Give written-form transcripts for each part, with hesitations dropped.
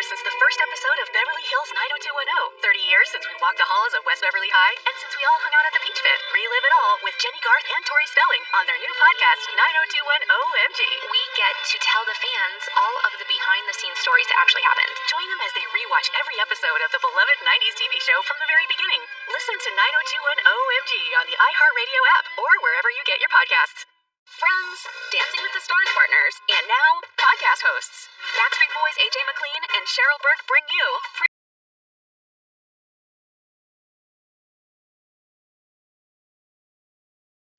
years since the first episode of Beverly Hills 90210. 30 years since we walked the halls of West Beverly High. And since we all hung out at the Peach Pit. Relive it all with Jenny Garth and Tori Spelling on their new podcast, 90210 OMG. We get to tell the fans all of the behind-the-scenes stories that actually happened. Join them as they rewatch every episode of the beloved 90s TV show from the very beginning. Listen to 90210 OMG on the iHeartRadio app or wherever you get your podcasts. Friends, Dancing with the Stars partners, And now, podcast hosts. Backstreet Boys AJ McLean and Cheryl Burke bring you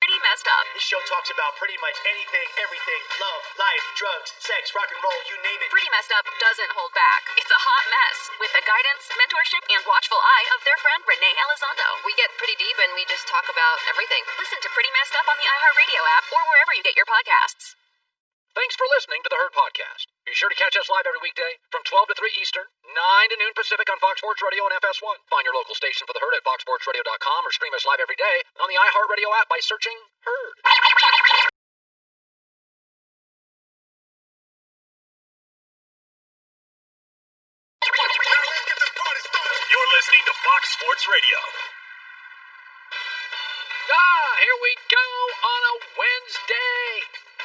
Pretty Messed Up. This show talks about pretty much anything, everything, love, life, drugs, sex, rock and roll, you name it. Pretty Messed Up doesn't hold back. It's a hot mess with the guidance, mentorship, and watchful eye of their friend Renee Elizondo. we get pretty deep and we just talk about everything. Listen to Pretty Messed Up on the iHeartRadio app or wherever you get your podcasts. Thanks for listening to The Herd Podcast. Be sure to catch us live every weekday from 12 to 3 Eastern, 9 to noon Pacific on Fox Sports Radio and FS1. Find your local station for The Herd at foxsportsradio.com or stream us live every day on the iHeartRadio app by searching Herd. You're listening to Fox Sports Radio. Here we go on a Wednesday.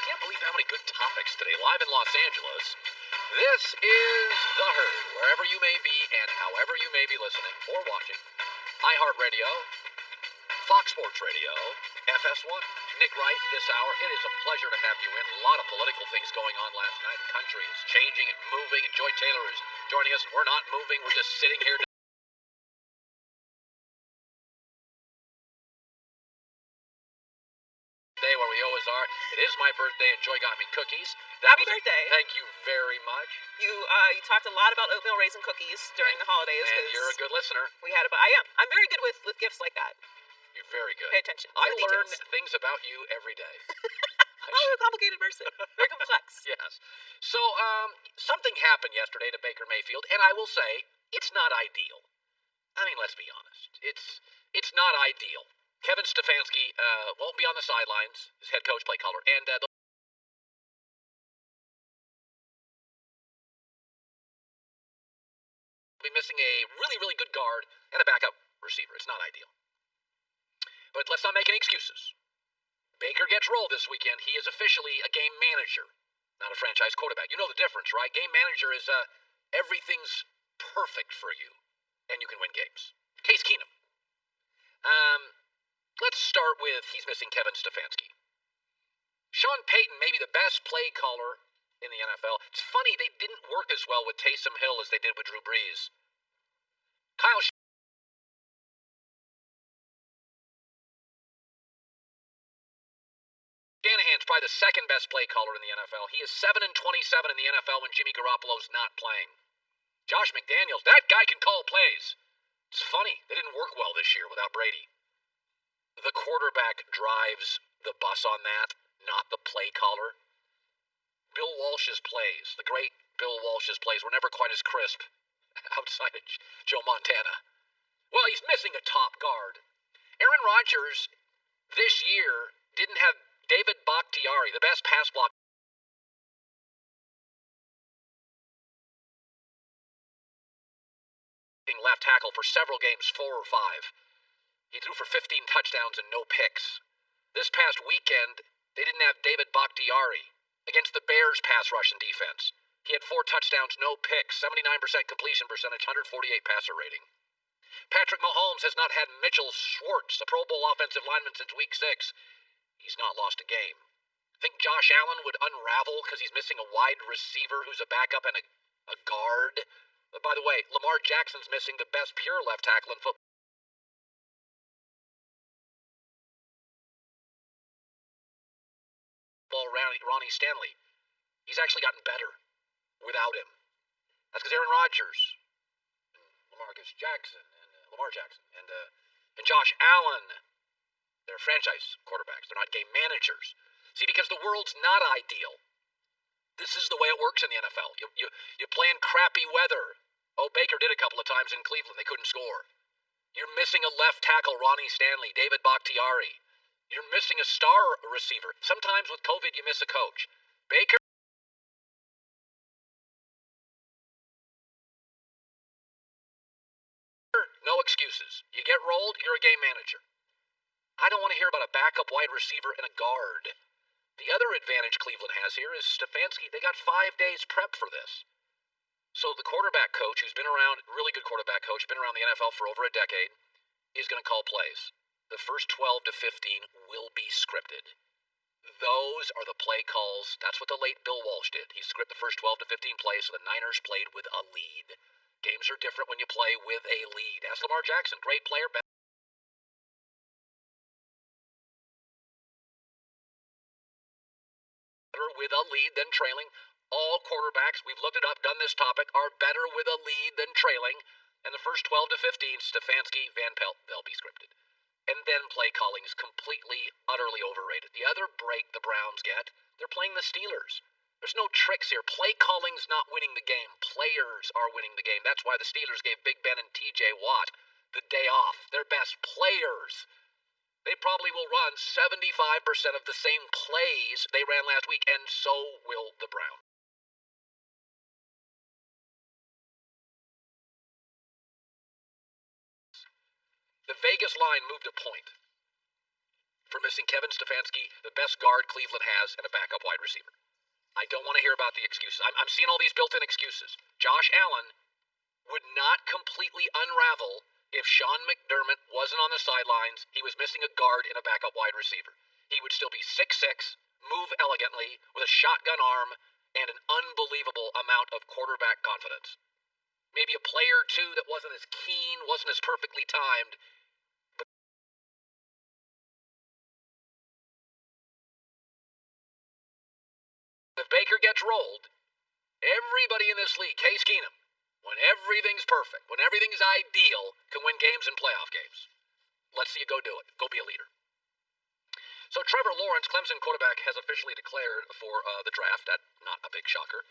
Can't believe how many good topics today, live in Los Angeles. This is The Herd, wherever you may be and however you may be listening or watching. iHeartRadio, Fox Sports Radio, FS1. Nick Wright this hour. It is a pleasure to have you in. A lot of political things going on last night. The country is changing and moving, and Joy Taylor is joining us. We're not moving. We're just sitting here today where we always are. It is my birthday, and Joy got me cookies. Happy birthday. Thank you very much. You talked a lot about oatmeal raisin cookies during the holidays. And you're a good listener. I'm very good with gifts like that. You're very good. Pay attention to I the learn details. things about you every day. I'm a complicated person. Very complex. Yes. So, something happened yesterday to Baker Mayfield, and I will say, it's not ideal. I mean, let's be honest. It's not ideal. Kevin Stefanski won't be on the sidelines, his head coach, play caller, and they'll be missing a really, really good guard and a backup receiver. It's not ideal. But let's not make any excuses. Baker gets rolled this weekend. He is officially a game manager, not a franchise quarterback. You know the difference, right? Game manager is everything's perfect for you, and you can win games. Case Keenum. Let's start with he's missing Kevin Stefanski. Sean Payton may be the best play caller in the NFL. It's funny, they didn't work as well with Taysom Hill as they did with Drew Brees. Kyle Shanahan's probably the second best play caller in the NFL. He is 7-27 in the NFL when Jimmy Garoppolo's not playing. Josh McDaniels, that guy can call plays. It's funny, they didn't work well this year without Brady. The quarterback drives the bus on that, not the play caller. Bill Walsh's plays, the great Bill Walsh's plays, were never quite as crisp outside of Joe Montana. Well, he's missing a top guard. Aaron Rodgers this year didn't have David Bakhtiari, the best pass block left tackle for several games, 4 or 5. He threw for 15 touchdowns and no picks. This past weekend, they didn't have David Bakhtiari against the Bears' pass rush and defense. He had 4 touchdowns, no picks, 79% completion percentage, 148 passer rating. Patrick Mahomes has not had Mitchell Schwartz, a Pro Bowl offensive lineman, since week 6. He's not lost a game. Think Josh Allen would unravel because he's missing a wide receiver who's a backup and a guard? By the way, Lamar Jackson's missing the best pure left tackle in football. Ronnie Stanley. He's actually gotten better without him. That's because Aaron Rodgers, and Lamar Jackson, and Josh Allen, they're franchise quarterbacks. They're not game managers. See, because the world's not ideal. This is the way it works in the NFL. You play in crappy weather. Oh, Baker did a couple of times in Cleveland. They couldn't score. You're missing a left tackle, Ronnie Stanley, David Bakhtiari. You're missing a star receiver. Sometimes with COVID, you miss a coach. Baker excuses. You get rolled, you're a game manager. I don't want to hear about a backup wide receiver and a guard. The other advantage Cleveland has here is Stefanski. They got 5 days prep for this. So the quarterback coach, who's been around, really good quarterback coach, been around the NFL for over a decade, is going to call plays. The first 12 to 15 will be scripted. Those are the play calls. That's what the late Bill Walsh did. He scripted the first 12 to 15 plays, so the Niners played with a lead. Games are different when you play with a lead. Ask LaVar Jackson, great player, better with a lead than trailing. All quarterbacks, we've looked it up, done this topic, are better with a lead than trailing. And the first 12 to 15, Stefanski, Van Pelt, they'll be scripted. And then play calling is completely, utterly overrated. The other break the Browns get, they're playing the Steelers. There's no tricks here. Play calling's not winning the game. Players are winning the game. That's why the Steelers gave Big Ben and TJ Watt the day off. Their best players. They probably will run 75% of the same plays they ran last week, and so will the Browns. The Vegas line moved a point for missing Kevin Stefanski, the best guard Cleveland has, and a backup wide receiver. I don't want to hear about the excuses. I'm seeing all these built-in excuses. Josh Allen would not completely unravel if Sean McDermott wasn't on the sidelines. He was missing a guard and a backup wide receiver. He would still be 6'6", move elegantly, with a shotgun arm, and an unbelievable amount of quarterback confidence. Maybe a play or two that wasn't as keen, wasn't as perfectly timed. If Baker gets rolled, everybody in this league, Case Keenum, when everything's perfect, when everything's ideal, can win games and playoff games. Let's see you go do it. Go be a leader. So Trevor Lawrence, Clemson quarterback, has officially declared for the draft. That's not a big shocker.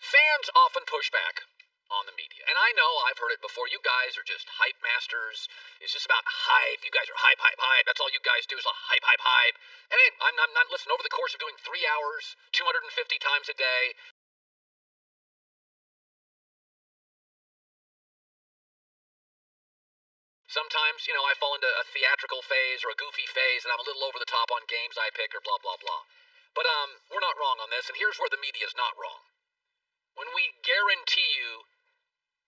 Fans often push back on the media. And I know I've heard it before. You guys are just hype masters. It's just about hype. You guys are hype, hype, hype. That's all you guys do is hype, hype, hype. And hey, I'm not listening. Over the course of doing 3 hours, 250 times a day, sometimes, I fall into a theatrical phase or a goofy phase, and I'm a little over the top on games I pick or blah, blah, blah. But we're not wrong on this, and here's where the media is not wrong. When we guarantee you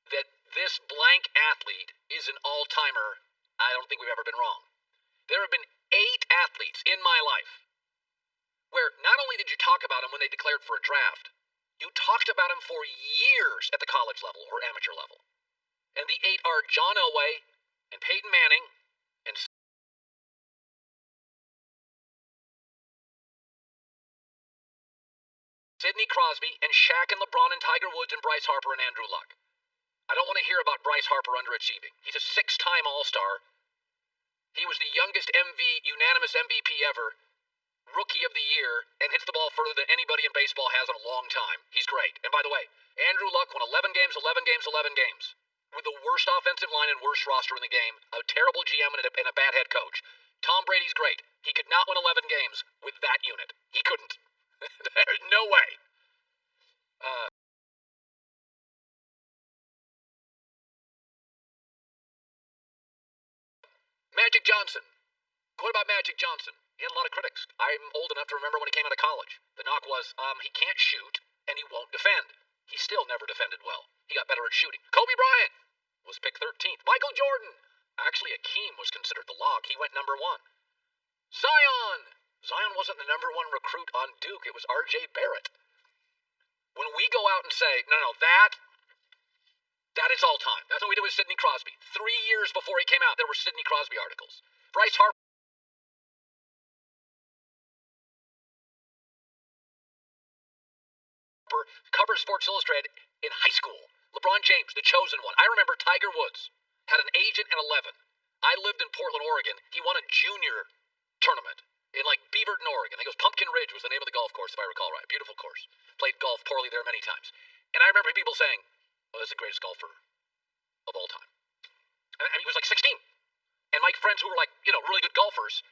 that this blank athlete is an all-timer, I don't think we've ever been wrong. There have been 8 athletes in my life where not only did you talk about them when they declared for a draft, you talked about them for years at the college level or amateur level. And the 8 are John Elway and Peyton Manning and Sidney Crosby and Shaq and LeBron and Tiger Woods and Bryce Harper and Andrew Luck. I don't want to hear about Bryce Harper underachieving. He's a 6-time All-Star. He was the youngest unanimous MVP ever, Rookie of the Year, and hits the ball further than anybody in baseball has in a long time. He's great. And by the way, Andrew Luck won 11 games, with the worst offensive line and worst roster in the game, a terrible GM and a bad head coach. Tom Brady's great. He could not win 11 games with that unit. He couldn't. There's no way. Magic Johnson. What about Magic Johnson? He had a lot of critics. I'm old enough to remember when he came out of college. The knock was, he can't shoot, and he won't defend. He still never defended well. He got better at shooting. Kobe Bryant was picked 13th. Michael Jordan. Actually, Akeem was considered the lock. He went number 1. Zion. Zion wasn't the number 1 recruit on Duke. It was R.J. Barrett. When we go out and say, no, that is all time. That's what we did with Sidney Crosby. 3 years before he came out, there were Sidney Crosby articles. Bryce Harper covered Sports Illustrated in high school. LeBron James, the chosen one. I remember Tiger Woods had an agent at 11. I lived in Portland, Oregon. He won a junior tournament in Beaverton, Oregon. I think it was Pumpkin Ridge was the name of the golf course, if I recall right. Beautiful course. Played golf poorly there many times. And I remember people saying, "Oh, this is the greatest golfer of all time." And he was 16. And my friends who were really good golfers,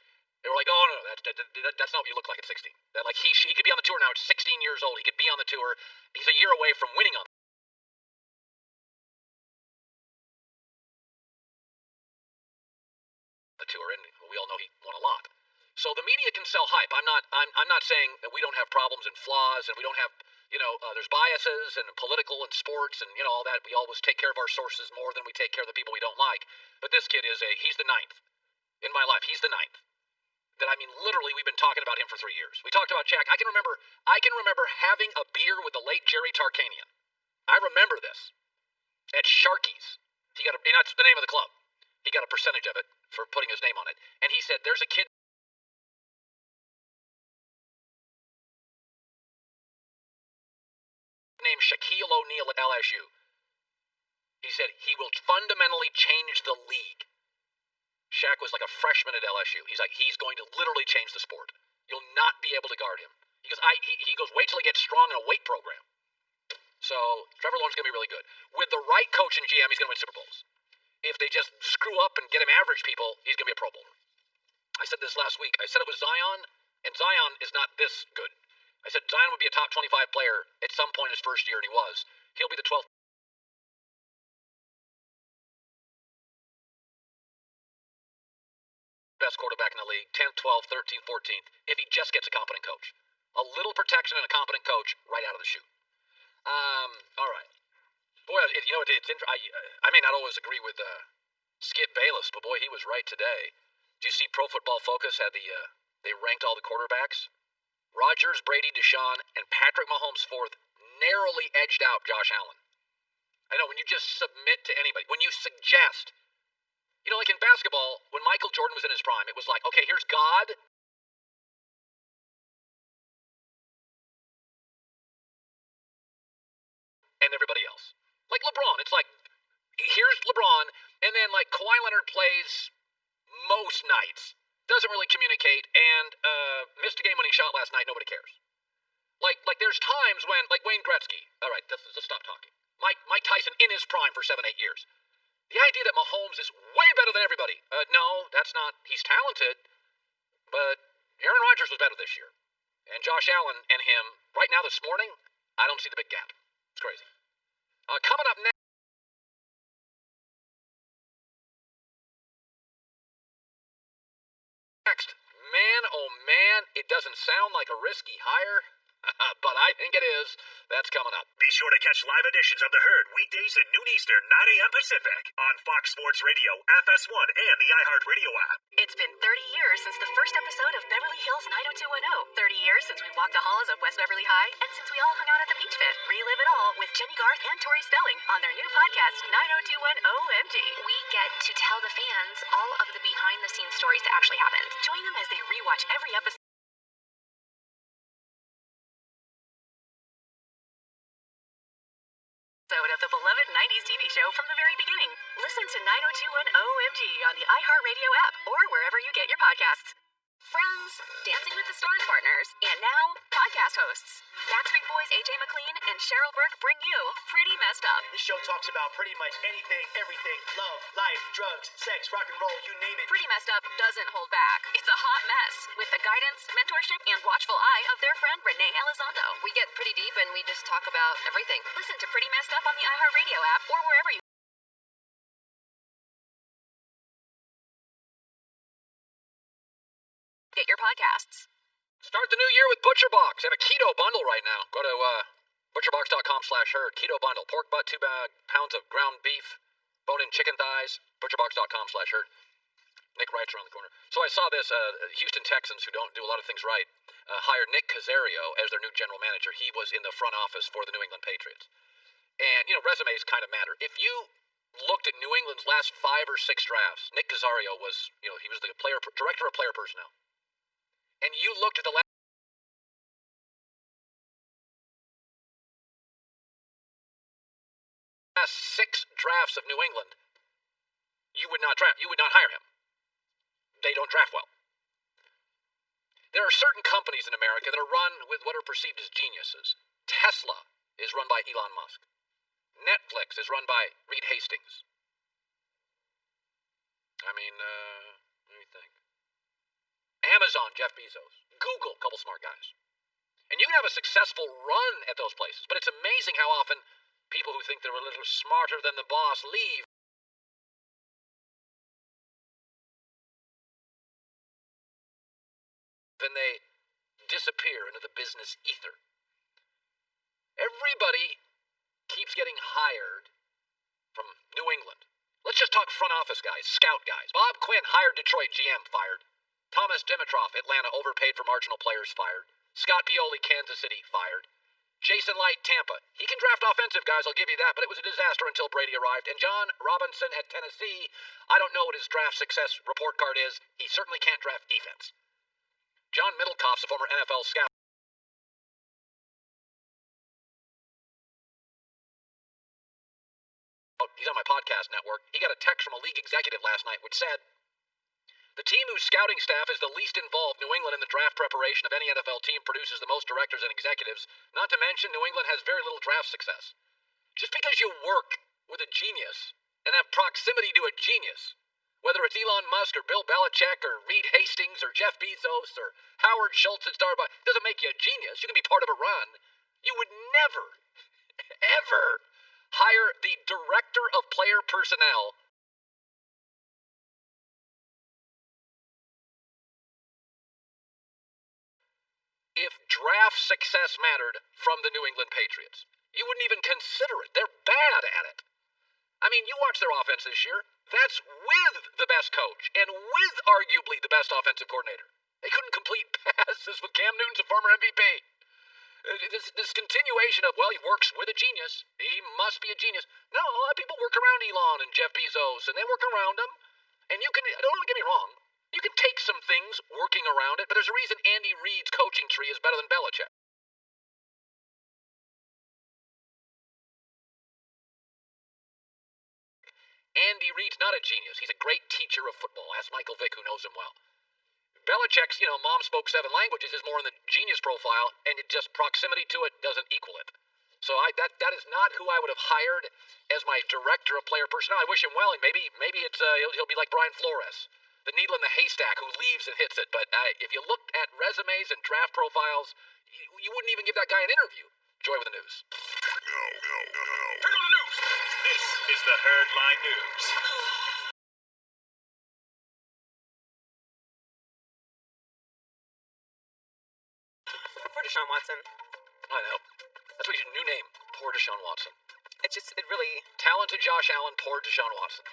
they were like, "Oh no, that's not what you look like at 16." That he could be on the tour now at 16 years old. He could be on the tour. He's a year away from winning on the tour, and we all know he won a lot. So the media can sell hype. I'm not saying that we don't have problems and flaws, and we don't have, there's biases and political and sports and all that. We always take care of our sources more than we take care of the people we don't like. But this kid he's the ninth in my life. He's the ninth. Literally, we've been talking about him for 3 years. We talked about Jack. I can remember having a beer with the late Jerry Tarkanian. I remember this at Sharky's. That's the name of the club. He got a percentage of it for putting his name on it. And he said, "There's a kid named Shaquille O'Neal at LSU." He said he will fundamentally change the league. Shaq was like a freshman at LSU. He's like, he's going to literally change the sport. You'll not be able to guard him. He goes, wait till he gets strong in a weight program. So Trevor Lawrence is going to be really good. With the right coach and GM, he's going to win Super Bowls. If they just screw up and get him average people, he's going to be a Pro Bowler. I said this last week. I said it was Zion, and Zion is not this good. I said Zion would be a top 25 player at some point in his first year, and he was. He'll be the 12th best quarterback in the league, 10th, 12th, 13th, 14th, if he just gets a competent coach. A little protection and a competent coach right out of the chute. All right. Boy, I may not always agree with Skip Bayless, but boy, he was right today. Do you see Pro Football Focus had they ranked all the quarterbacks? Rodgers, Brady, Deshaun, and Patrick Mahomes fourth narrowly edged out Josh Allen. I know, when you just submit to anybody, when you suggest, like in basketball, when Michael Jordan was in his prime, it was like, okay, here's God. And everybody else. Like LeBron, it's like, here's LeBron, and then like Kawhi Leonard plays most nights, doesn't really communicate, and missed a game-winning shot last night, nobody cares. Like there's times when, like Wayne Gretzky, all right, let's stop talking. Mike Tyson in his prime for 7-8 years. The idea that Mahomes is way better than everybody, no, that's not, he's talented, but Aaron Rodgers was better this year. And Josh Allen and him, right now this morning, I don't see the big gap. It's crazy. Coming up next, man, oh man, it doesn't sound like a risky hire, but I think it is. That's coming up. Be sure to catch live editions of The Herd weekdays at noon Eastern, 9 a.m. Pacific on Fox Sports Radio, FS1, and the iHeartRadio app. It's been 30 years since the first episode of Beverly Hills 90210. 30 years since we walked the halls of West Beverly High, and since we all hung out at the Beach Fit. Relive it all with Jenny Garth and Tori Spelling on their new podcast, 90210 OMG. We get to tell the fans all of the behind-the-scenes stories that actually happened. Join them as they rewatch every episode of the beloved 90s TV show from the very beginning. Listen to 90210 OMG on the iHeartRadio app or wherever you get your podcasts. Friends, Dancing with the Stars partners, and now podcast hosts. Backstreet Boys AJ McLean and Cheryl Burke bring you Pretty Messed Up. This show talks about pretty much anything, everything, love, life, drugs, sex, rock and roll, you name it. Pretty Messed Up doesn't hold back. It's a hot mess with the guidance, mentorship, and watchful eye of their friend Renee Elizondo. We get pretty deep and we just talk about everything. Listen to Pretty Messed Up on the iHeartRadio app or wherever you get your podcasts. Start the new year with Butcher Box. They have a keto bundle right now. Go to butcherbox.com/herd. Keto bundle. Pork butt, 2 pounds of ground beef, bone-in chicken thighs. Butcherbox.com/herd. Nick Wright's around the corner. So I saw this. Houston Texans, who don't do a lot of things right, hired Nick Caserio as their new general manager. He was in the front office for the New England Patriots. And, resumes kind of matter. If you looked at New England's last 5 or 6 drafts, Nick Caserio was, he was the director of player personnel. And you looked at the last 6 drafts of New England, you would not hire him. They don't draft well. There are certain companies in America that are run with what are perceived as geniuses. Tesla is run by Elon Musk. Netflix is run by Reed Hastings. Let me think. Amazon, Jeff Bezos. Google, a couple smart guys. And you can have a successful run at those places, but it's amazing how often people who think they're a little smarter than the boss leave then they disappear into the business ether. Everybody keeps getting hired from New England. Let's just talk front office guys, scout guys. Bob Quinn hired Detroit, GM, fired. Thomas Dimitroff, Atlanta, overpaid for marginal players, fired. Scott Pioli, Kansas City, fired. Jason Light, Tampa. He can draft offensive guys, I'll give you that, but it was a disaster until Brady arrived. And John Robinson at Tennessee, I don't know what his draft success report card is. He certainly can't draft defense. John Middlecoff's a former NFL scout. He's on my podcast network. He got a text from a league executive last night which said, the team whose scouting staff is the least involved, New England, in the draft preparation of any NFL team, produces the most directors and executives. Not to mention, New England has very little draft success. Just because you work with a genius and have proximity to a genius, whether it's Elon Musk or Bill Belichick or Reed Hastings or Jeff Bezos or Howard Schultz at Starbucks, doesn't make you a genius. You can be part of a run. You would never, ever hire the director of player personnel if draft success mattered from the New England Patriots. You wouldn't even consider it. They're bad at it. I mean, you watch their offense this year. That's with the best coach and with arguably the best offensive coordinator. They couldn't complete passes with Cam Newton's a former MVP. This continuation of, well, he works with a genius. He must be a genius. No, a lot of people work around Elon and Jeff Bezos, and they work around him. And you can, don't get me wrong, you can take some things working around it, but there's a reason Andy Reid's coaching tree is better than Belichick. Andy Reid's not a genius. He's a great teacher of football. Ask Michael Vick, who knows him well. Belichick's, mom spoke 7 languages is more in the genius profile, and it just proximity to it doesn't equal it. So that is not who I would have hired as my director of player personnel. I wish him well, and maybe it's he'll be like Brian Flores, the needle in the haystack who leaves and hits it. But if you looked at resumes and draft profiles, you wouldn't even give that guy an interview. Joy with the news. No. Turn on the news. This is the Herd Line News. Poor Deshaun Watson. I know. That's what his new name. Poor Deshaun Watson. It really... Talented Josh Allen, poor Deshaun Watson.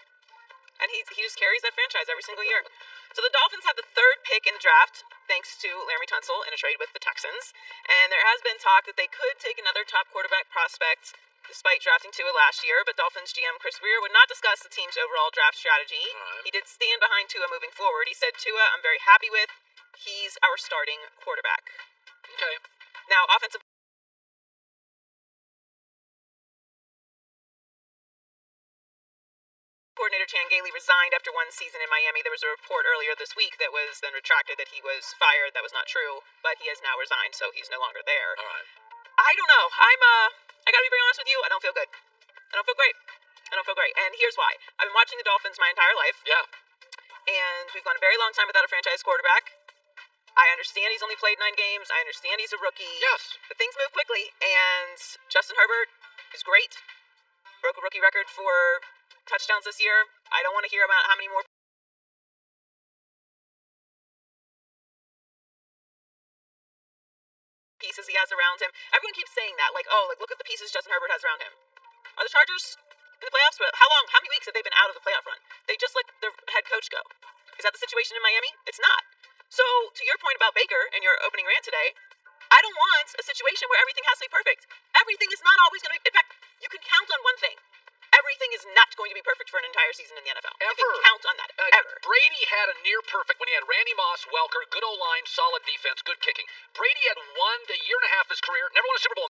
And he just carries that franchise every single year. So the Dolphins have the 3rd pick in the draft, thanks to Laremy Tunsil in a trade with the Texans. And there has been talk that they could take another top quarterback prospect, despite drafting Tua last year. But Dolphins GM Chris Greer would not discuss the team's overall draft strategy. He did stand behind Tua moving forward. He said, Tua, I'm very happy with. He's our starting quarterback. Okay. Now, offensive coordinator Chan Gailey resigned after 1 season in Miami. There was a report earlier this week that was then retracted that he was fired. That was not true, but he has now resigned, so he's no longer there. All right. I don't know. I gotta be very honest with you. I don't feel good. I don't feel great. And here's why. I've been watching the Dolphins my entire life. Yeah. And we've gone a very long time without a franchise quarterback. I understand he's only played 9 games. I understand he's a rookie. Yes. But things move quickly, and Justin Herbert is great. Broke a rookie record for touchdowns this year. I don't want to hear about how many more pieces he has around him. Everyone keeps saying that, look at the pieces Justin Herbert has around him. Are the Chargers in the playoffs? How many weeks have they been out of the playoff run? They just let their head coach go. Is that the situation in Miami? It's not. So, to your point about Baker and your opening rant today, I don't want a situation where everything has to be perfect. Everything is not always going to be... In fact, you can count on one thing. Everything is not going to be perfect for an entire season in the NFL. Ever. You can count on that. Ever. Brady had a near perfect when he had Randy Moss, Welker, good O-line, solid defense, good kicking. Brady had 1 year and a half of his career, never won a Super Bowl.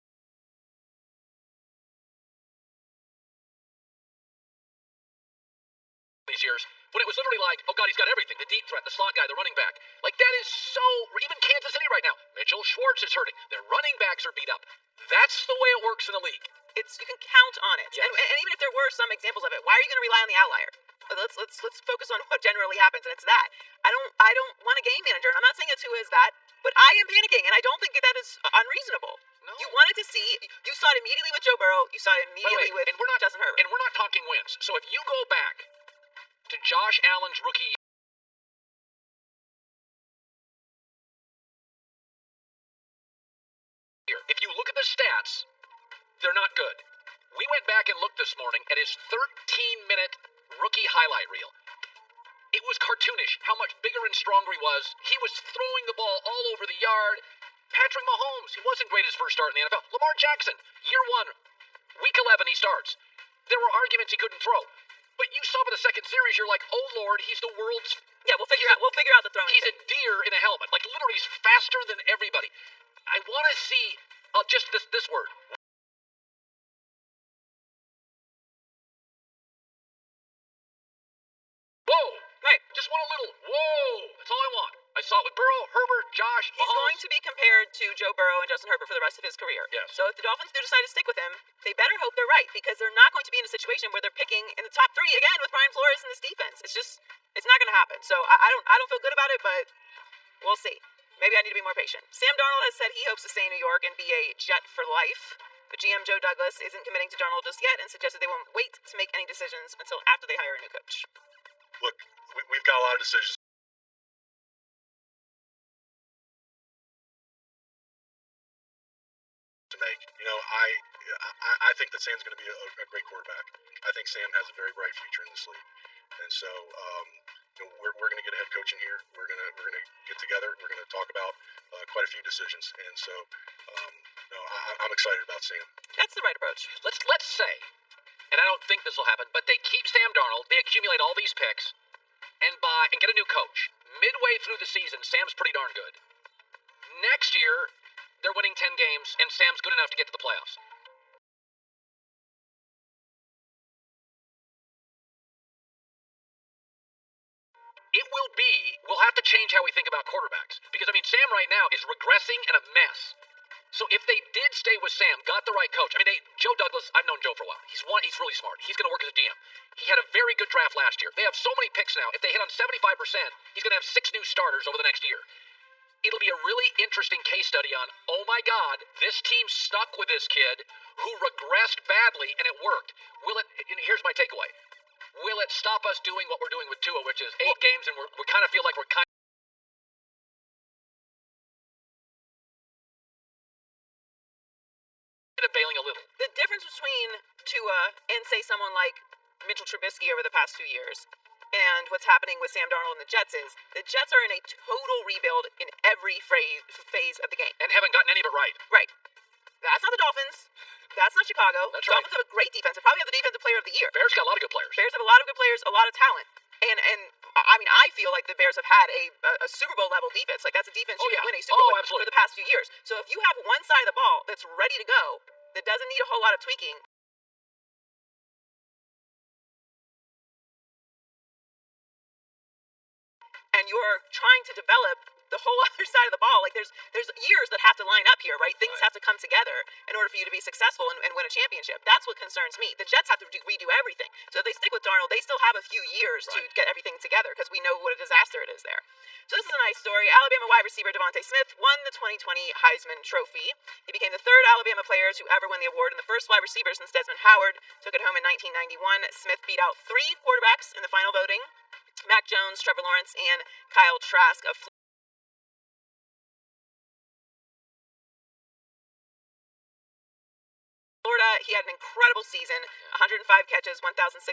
These years, when it was literally like, oh God, he's got everything, the deep threat, the slot guy, the running back. That is so, even Kansas City right now, Mitchell Schwartz is hurting. Their running backs are beat up. That's the way it works in the league. You can count on it. Yes. And even if there were some examples of it, why are you going to rely on the outlier? Let's focus on what generally happens, and it's that. I don't want a game manager, and I'm not saying that Tua is that, but I am panicking, and I don't think that is unreasonable. No. You wanted to see, you saw it immediately with Joe Burrow, you saw it immediately with Justin Herbert. And we're not talking wins. So if you go back to Josh Allen's rookie you look at the stats, they're not good. We went back and looked this morning at his 13-minute rookie highlight reel. It was cartoonish how much bigger and stronger he was. He was throwing the ball all over the yard. Patrick Mahomes, he wasn't great his first start in the NFL. Lamar Jackson, year 1, week 11 he starts. There were arguments he couldn't throw. But you saw by the second series, you're like, oh Lord, he's the world's... Yeah, we'll figure out the throwing He's thing. a deer in a helmet. Like, literally, he's faster than everybody. I want to see just this word. Whoa! Right. Just want a little whoa. That's all I want. I saw it with Burrow, Herbert, Josh, He's Mahomes. going to be compared to Joe Burrow and Justin Herbert for the rest of his career. Yes. So if the Dolphins do decide to stick with him, they better hope they're right, because they're not going to be in a situation where they're picking in the top 3 again with Brian Flores and this defense. It's not going to happen. So I don't feel good about it, but we'll see. Maybe I need to be more patient. Sam Darnold has said he hopes to stay in New York and be a Jet for life. But GM Joe Douglas isn't committing to Darnold just yet and suggested they won't wait to make any decisions until after they hire a new coach. Look, we've got a lot of decisions to make. You know, I think that Sam's going to be a great quarterback. I think Sam has a very bright future in this league, and so you know, we're going to get a head coach in here. We're going to get together. We're going to talk about quite a few decisions, and so no, I'm excited about Sam. That's the right approach. Let's say, and I don't think this will happen, but they keep Sam Darnold. They accumulate all these picks, and get a new coach. Midway through the season, Sam's pretty darn good. Next year, they're winning 10 games, and Sam's good enough to get to the playoffs. We'll have to change how we think about quarterbacks. Because, I mean, Sam right now is regressing and a mess. So if they did stay with Sam, got the right coach, I mean, Joe Douglas, I've known Joe for a while. He's really smart. He's going to work as a GM. He had a very good draft last year. They have so many picks now. If they hit on 75%, he's going to have 6 new starters over the next year. It'll be a really interesting case study on, oh my God, this team stuck with this kid who regressed badly and it worked. Here's my takeaway. Will it stop us doing what we're doing with Tua, which is 8 games and we kind of feel like we're kind of bailing a little? The difference between Tua and, say, someone like Mitchell Trubisky over the past 2 years and what's happening with Sam Darnold and the Jets is the Jets are in a total rebuild in every phase of the game. And haven't gotten any of it right. Right. That's not the Dolphins. That's not Chicago. That's Dolphins have a great defense. They probably have the defensive player of the year. Bears got a lot of good players. Bears have a lot of good players, a lot of talent. And I mean, I feel like the Bears have had a Super Bowl level defense. Like, that's a defense you can win a Super Bowl absolutely. for the past few years. So if you have one side of the ball that's ready to go, that doesn't need a whole lot of tweaking, and you're trying to develop the whole other side of the ball, like there's years that have to line up here, right? Things have to come together in order for you to be successful and win a championship. That's what concerns me. The Jets have to redo everything. So if they stick with Darnold, they still have a few years to get everything together, because we know what a disaster it is there. So this is a nice story. Alabama wide receiver Devontae Smith won the 2020 Heisman Trophy. He became the 3rd Alabama player to ever win the award and the first wide receiver since Desmond Howard took it home in 1991. Smith beat out 3 quarterbacks in the final voting: Mac Jones, Trevor Lawrence, and Kyle Trask of Florida. He had an incredible season, 105 catches, 1,641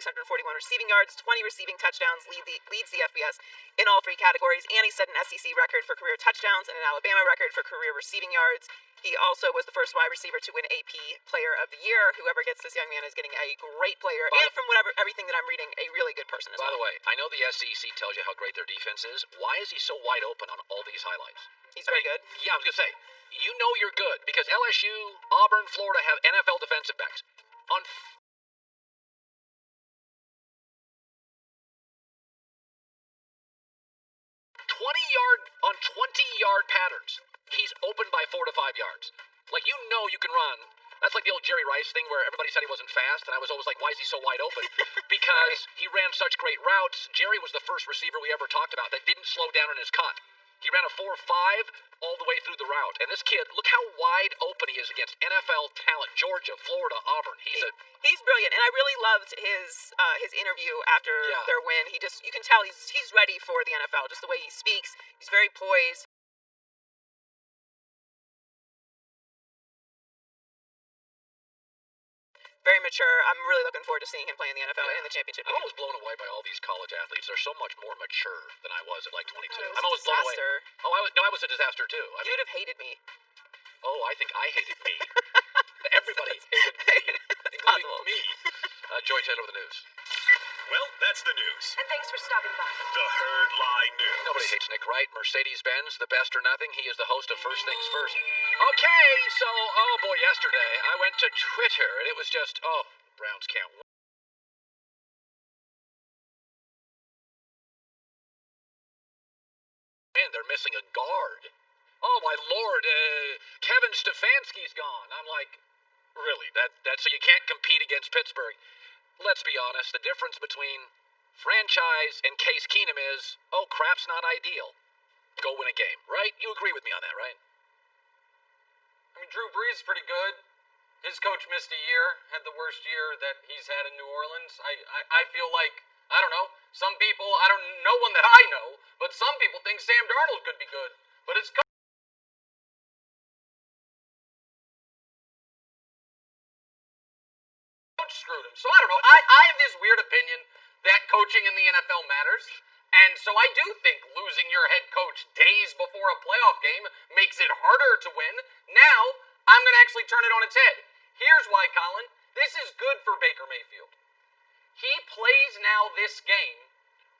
receiving yards, 20 receiving touchdowns, leads the FBS in all 3 categories, and he set an SEC record for career touchdowns and an Alabama record for career receiving yards. He also was the first wide receiver to win AP Player of the Year. Whoever gets this young man is getting a great player, and from everything that I'm reading, a really good person as well. By the way, I know the SEC tells you how great their defense is. Why is he so wide open on all these highlights? He's very good. Yeah, I was going to say, you know you're good because LSU, Auburn, Florida have NFL defensive backs. On 20-yard patterns, he's open by 4 to 5 yards. Like, you know you can run. That's like the old Jerry Rice thing where everybody said he wasn't fast, and I was always like, why is he so wide open? Because he ran such great routes. Jerry was the first receiver we ever talked about that didn't slow down in his cut. He ran a 4.5 all the way through the route. And this kid, look how wide open he is against NFL talent. Georgia, Florida, Auburn. He's brilliant, and I really loved his interview after their win. You can tell he's ready for the NFL, just the way he speaks. He's very poised. Very mature. I'm really looking forward to seeing him play in the NFL in the championship I'm game. always blown away by all these college athletes. They're so much more mature than I was at like 22. Oh, it was I'm a always blown away. disaster. Oh, I was a disaster too. I You mean, would have hated me. oh, I think I hated me. Everybody hated me, including possible. me. Joy Taylor with the news. Well, that's the news. And thanks for stopping by. The Herd Lie News. Nobody hates Nick Wright. Mercedes-Benz, the best or nothing. He is the host of First Things First. Okay, so, oh boy, yesterday I went to Twitter and it was just, oh, Browns can't win. Man, they're missing a guard. Oh my lord, Kevin Stefanski's gone. I'm like, really? That so you can't compete against Pittsburgh? Let's be honest, the difference between franchise and Case Keenum is, oh, crap's not ideal. Go win a game, right? You agree with me on that, right? I mean, Drew Brees is pretty good. His coach missed a year, had the worst year that he's had in New Orleans. I feel like, I don't know, some people, no one that I know, but some people think Sam Darnold could be good. But his coach screwed him. So I don't know. I have this weird opinion that coaching in the NFL matters. And so I do think losing your head coach days before a playoff game makes it harder to win. Now, I'm going to actually turn it on its head. Here's why, Colin. This is good for Baker Mayfield. He plays now this game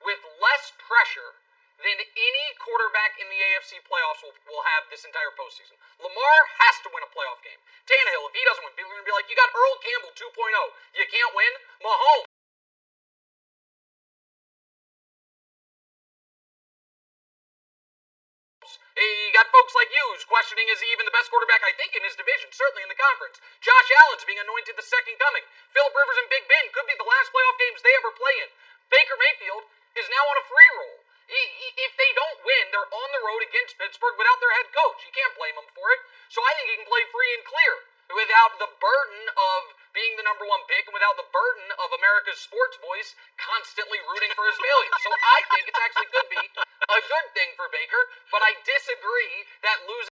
with less pressure than any quarterback in the AFC playoffs will have this entire postseason. LaVar has to win a playoff game. Tannehill, if he doesn't win, people are going to be like, you got Earl Campbell 2.0. You can't win. Mahomes. You got folks like you who's questioning, is he even the best quarterback, I think, in his division, certainly in the conference. Josh Allen's being anointed the second coming. Philip Rivers and Big Ben could be the last playoff games they ever play in. Baker Mayfield is now on a free roll. If they don't win, they're on the road against Pittsburgh without their head coach. You can't blame them for it. So I think he can play free and clear without the burden of being the number one pick and without the burden of America's sports voice constantly rooting for his failures. So I think it's actually could be a good thing for Baker, but I disagree that losing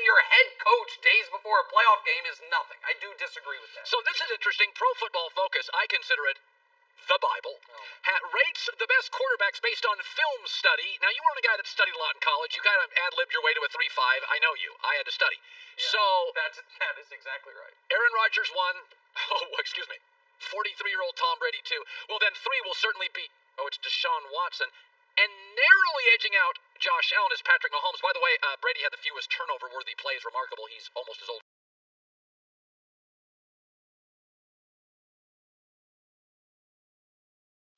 your head coach days before a playoff game is nothing. I do disagree with that. So this is interesting. Pro Football Focus, I consider it the Bible, rates the best quarterbacks based on film study. Now, you weren't a guy that studied a lot in college. You kind of ad-libbed your way to a 3.5. I know you. I had to study. Yeah, so that is exactly right. Aaron Rodgers won. Oh, excuse me. 43-year-old Tom Brady, too. Well, then 3 will certainly be, it's Deshaun Watson. And narrowly edging out Josh Allen is Patrick Mahomes. By the way, Brady had the fewest turnover-worthy plays. Remarkable. He's almost as old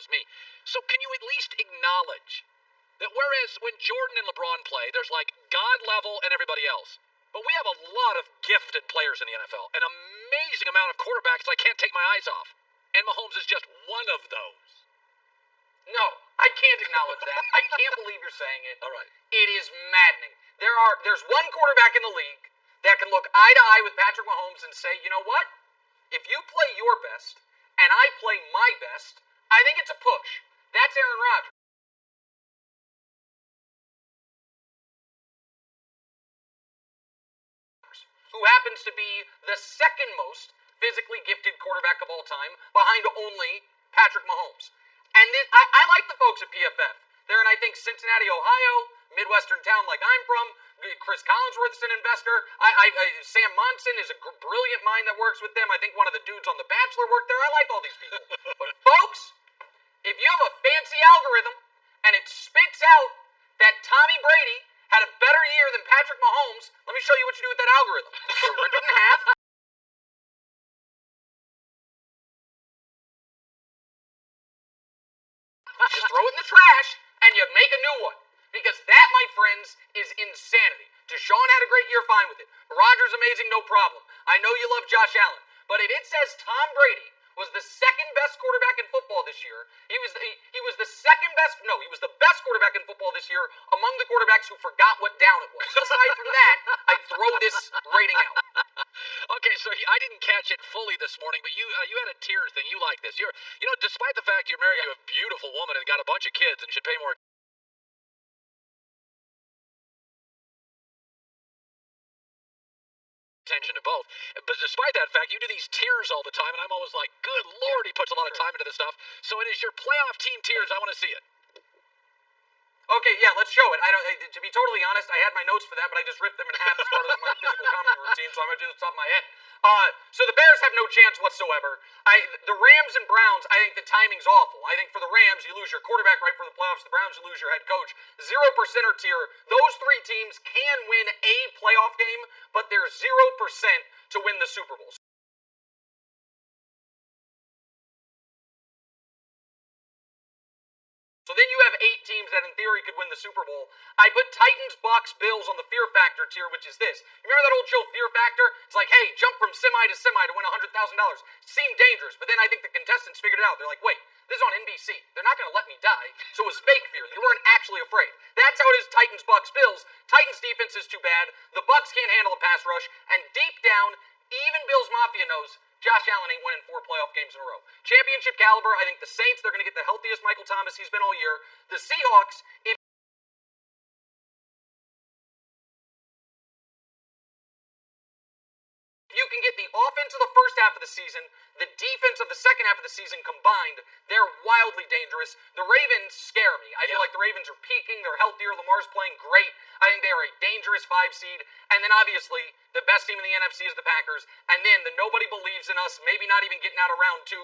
as me. So can you at least acknowledge that whereas when Jordan and LeBron play, there's like God level and everybody else. But we have a lot of gifted players in the NFL. An amazing amount of quarterbacks that I can't take my eyes off. And Mahomes is just one of those. No, I can't acknowledge that. I can't believe you're saying it. All right. It is maddening. There's one quarterback in the league that can look eye to eye with Patrick Mahomes and say, you know what? If you play your best and I play my best, I think it's a push. That's Aaron Rodgers. Who happens to be the second most physically gifted quarterback of all time, behind only Patrick Mahomes. And I like the folks at PFF. They're in, I think, Cincinnati, Ohio, Midwestern town like I'm from. Chris Collinsworth's an investor. Sam Monson is a brilliant mind that works with them. I think one of the dudes on The Bachelor worked there. I like all these people. But folks, if you have a fancy algorithm and it spits out that Tommy Brady had a better year than Patrick Mahomes, let me show you what you do with that algorithm. You rip it in half. Just throw it in the trash, and you make a new one. Because that, my friends, is insanity. Deshaun had a great year, fine with it. Rodgers amazing, no problem. I know you love Josh Allen. But if it says Tom Brady was the second best quarterback in football this year, he was the second best, no, he was the best quarterback in football this year among the quarterbacks who forgot what down it was. Aside from that, I throw this rating out. Okay, so I didn't catch it fully this morning, but you had a tear thing. You like this. Despite the fact you're married to a beautiful woman and got a bunch of kids and should pay more attention to both. But despite that fact, you do these tiers all the time, and I'm always like, good Lord, he puts a lot of time into this stuff. So it is your playoff team tiers. I want to see it. Okay, yeah, let's show it. I don't. To be totally honest, I had my notes for that, but I just ripped them in half as part of my physical comedy routine, so I'm gonna do this off my head. So the Bears have no chance whatsoever. The Rams and Browns, I think the timing's awful. I think for the Rams, you lose your quarterback right for the playoffs. The Browns, you lose your head coach. 0%er tier. Those three teams can win a playoff game, but they're 0% to win the Super Bowl. So then you have 8 teams that in theory could win the Super Bowl. I put Titans, Bucks, Bills on the fear factor tier, which is this. You remember that old show Fear Factor? It's like, hey, jump from semi to semi to win $100,000. Seemed dangerous, but then I think the contestants figured it out. They're like, wait, this is on NBC. They're not going to let me die. So it was fake fear. You weren't actually afraid. That's how it is Titans, Bucks, Bills. Titans defense is too bad. The Bucks can't handle a pass rush. And deep down, even Bills Mafia knows Josh Allen ain't winning 4 playoff games in a row. Championship caliber, I think the Saints, they're going to get the healthiest Michael Thomas he's been all year. The Seahawks, if you can get the offense of the first half of the season, the defense of the second half of the season combined, they're wildly dangerous. The Ravens scare me. I feel like the Ravens are peaking. They're healthier. Lamar's playing great. I think they are a dangerous 5 seed. And then obviously, the best team in the NFC is the Packers. And then the nobody believes in us, maybe not even getting out of round 2,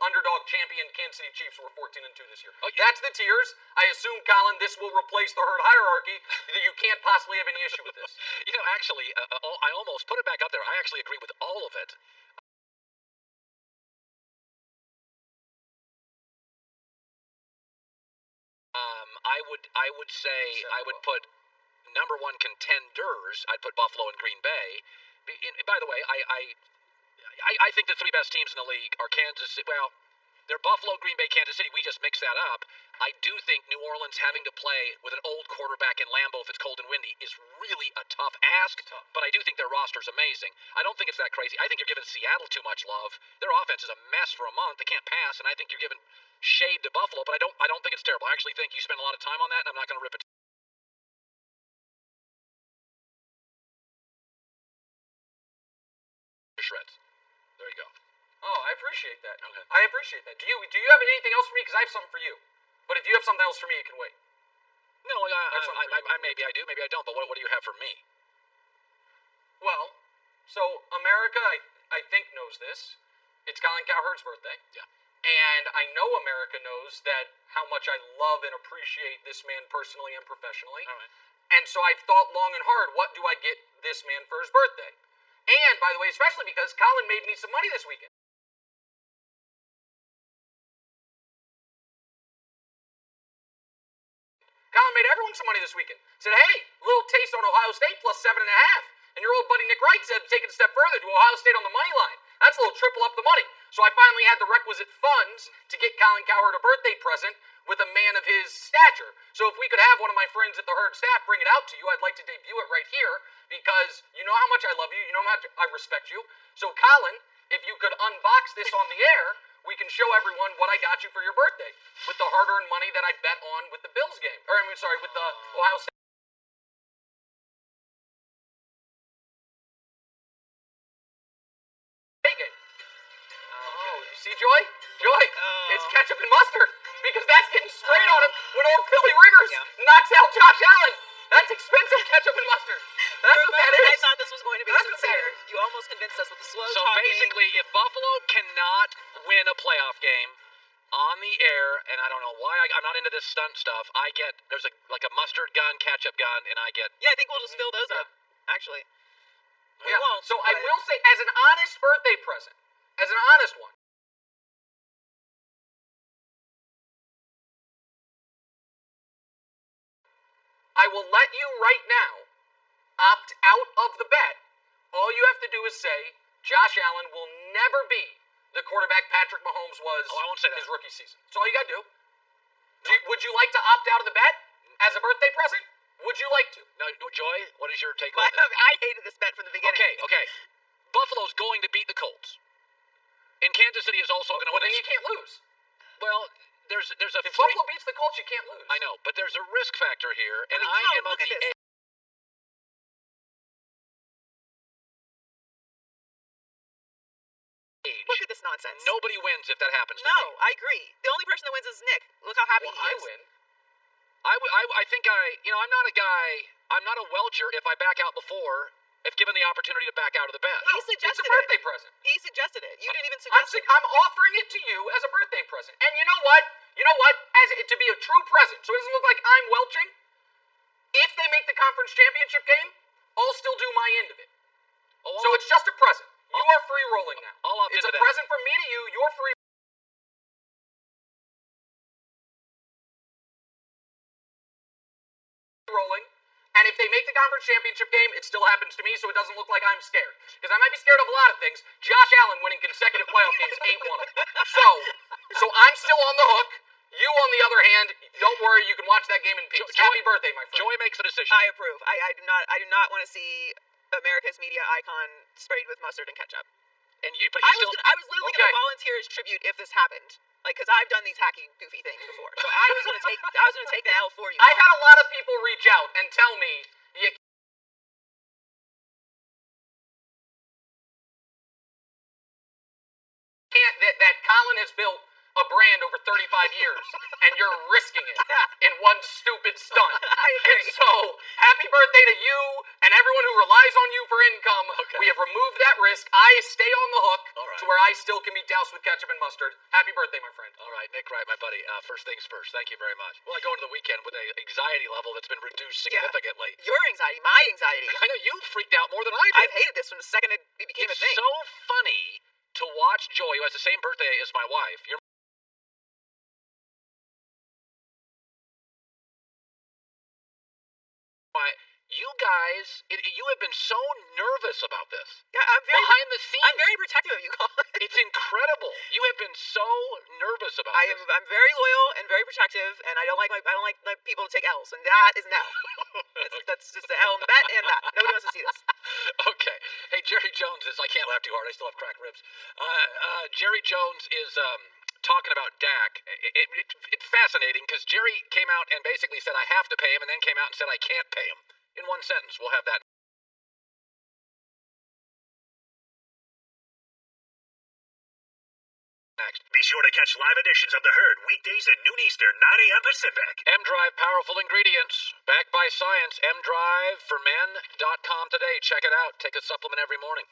underdog champion Kansas City Chiefs were 14-2 this year. That's the tiers. I assume, Colin, this will replace the herd hierarchy. You can't possibly have any issue with this. Actually, I almost put it back up there. I actually agree with all of it. I would say I would put number 1 contenders. I'd put Buffalo and Green Bay. By the way, I think the 3 best teams in the league are Kansas City. Well, they're Buffalo, Green Bay, Kansas City. We just mixed that up. I do think New Orleans having to play with an old quarterback in Lambeau if it's cold and windy is really a tough ask, but I do think their roster's amazing. I don't think it's that crazy. I think you're giving Seattle too much love. Their offense is a mess for a month. They can't pass, and I think you're giving shade to Buffalo, but I don't think it's terrible. I actually think you spend a lot of time on that, and I'm not going to rip it to shreds. There you go. Oh, I appreciate that. Okay. I appreciate that. Do you have anything else for me? Because I have something for you. But if you have something else for me, it can wait. No, maybe I do, maybe I don't. But what do you have for me? Well, so America, I think knows this. It's Colin Cowherd's birthday. Yeah. And I know America knows that how much I love and appreciate this man personally and professionally. All right. And so I've thought long and hard, what do I get this man for his birthday? And, by the way, especially because Colin made me some money this weekend. Colin made everyone some money this weekend. Said, hey, little taste on Ohio State plus 7.5. And your old buddy Nick Wright said, take it a step further to Ohio State on the money line. That's a little triple up the money. So I finally had the requisite funds to get Colin Cowherd a birthday present with a man of his stature. So if we could have one of my friends at the Herd staff bring it out to you, I'd like to debut it right here because you know how much I love you, you know how much I respect you. So Colin, if you could unbox this on the air, we can show everyone what I got you for your birthday with the hard-earned money that I bet on with the Bills game. With the Ohio State game. Oh, you see, Joy? Joy, it's ketchup and mustard because that's getting sprayed on him when old Philly Rivers knocks out Josh Allen. That's expensive ketchup and mustard. That's what that is. I thought this was going to be sincere. You almost convinced us with the slow So talking. basically, if Buffalo cannot win a playoff game on the air, and I don't know why I'm not into this stunt stuff, there's a mustard gun, ketchup gun, and I get. Yeah, I think we'll just fill those up, actually. Yeah. Won't, So I will say, as an honest birthday present, as an honest one, I will let you right now opt out of the bet. All you have to do is say Josh Allen will never be the quarterback Patrick Mahomes was I won't say that. his rookie season. That's all you got to do. Would you like to opt out of the bet as a birthday present? Would you like to? No, Joy, what is your take on this? I hated this bet from the beginning. Okay. Buffalo's going to beat the Colts. And Kansas City is also going to Well, win. then you can't lose. Well, there's a If Buffalo beats the Colts, you can't lose. I know, but there's a risk factor here, and I am Look of at the this. this nonsense. Nobody wins if that happens to No, me. I agree. The only person that wins is Nick. Look how happy Well, he I is. win. I think I'm not a guy, I'm not a welcher if I back out before, if given the opportunity to back out of the bet. He It's suggested a birthday present. He suggested it. You didn't even suggest it. I'm offering it to you as a birthday present. And you know what? As it to be a true present, so it doesn't look like I'm welching. If they make the conference championship game, I'll still do my end of it. So it's just a present. You are free rolling now. I'll opt It's into a that. present from me to you. You're free rolling. And if they make the conference championship game, it still happens to me, so it doesn't look like I'm scared. Because I might be scared of a lot of things. Josh Allen winning consecutive playoff games ain't one of them. So I'm still on the hook. You, on the other hand, don't worry, you can watch that game in peace. Happy birthday, my friend. Joey makes the decision. I approve. I do not want to see America's media icon sprayed with mustard and ketchup. But he I still... was literally going to volunteer as tribute if this happened. Like, because I've done these hacky, goofy things before. So I was going to take the L for you. I had a lot of people reach out and tell me you can't that Colin has built a brand over 35 years and you're risking it in one stupid stunt. I agree. And so, happy birthday to you and everyone who relies on you for income. Okay. We have removed that risk. I stay on the hook All right. to where I still can be doused with ketchup and mustard. Happy birthday, my friend. All right, Nick Wright, my buddy. First things first. Thank you very much. Well, I go into the weekend with an anxiety level that's been reduced significantly. Your anxiety, my anxiety. I know you freaked out more than I did. I've hated this from the second it became a It's thing. so funny to watch Joy, who has the same birthday as my wife. You guys, you have been so nervous about this. Yeah, I'm Behind the scenes. I'm very protective of you, Colin. It's incredible. You have been so nervous about this. I'm very loyal and very protective, and I don't like people to take L's, and that is an L. That's just an L in the bet and that. Nobody wants to see this. Okay. Hey, Jerry Jones is, I can't laugh too hard. I still have cracked ribs. Jerry Jones is talking about Dak. It's fascinating because Jerry came out and basically said, I have to pay him, and then came out and said, I can't pay him. In one sentence. We'll have that next. Be sure to catch live editions of The Herd weekdays at noon Eastern, 9 a.m. Pacific. M-Drive Powerful Ingredients. Backed by science. mdriveformen.com today. Check it out. Take a supplement every morning.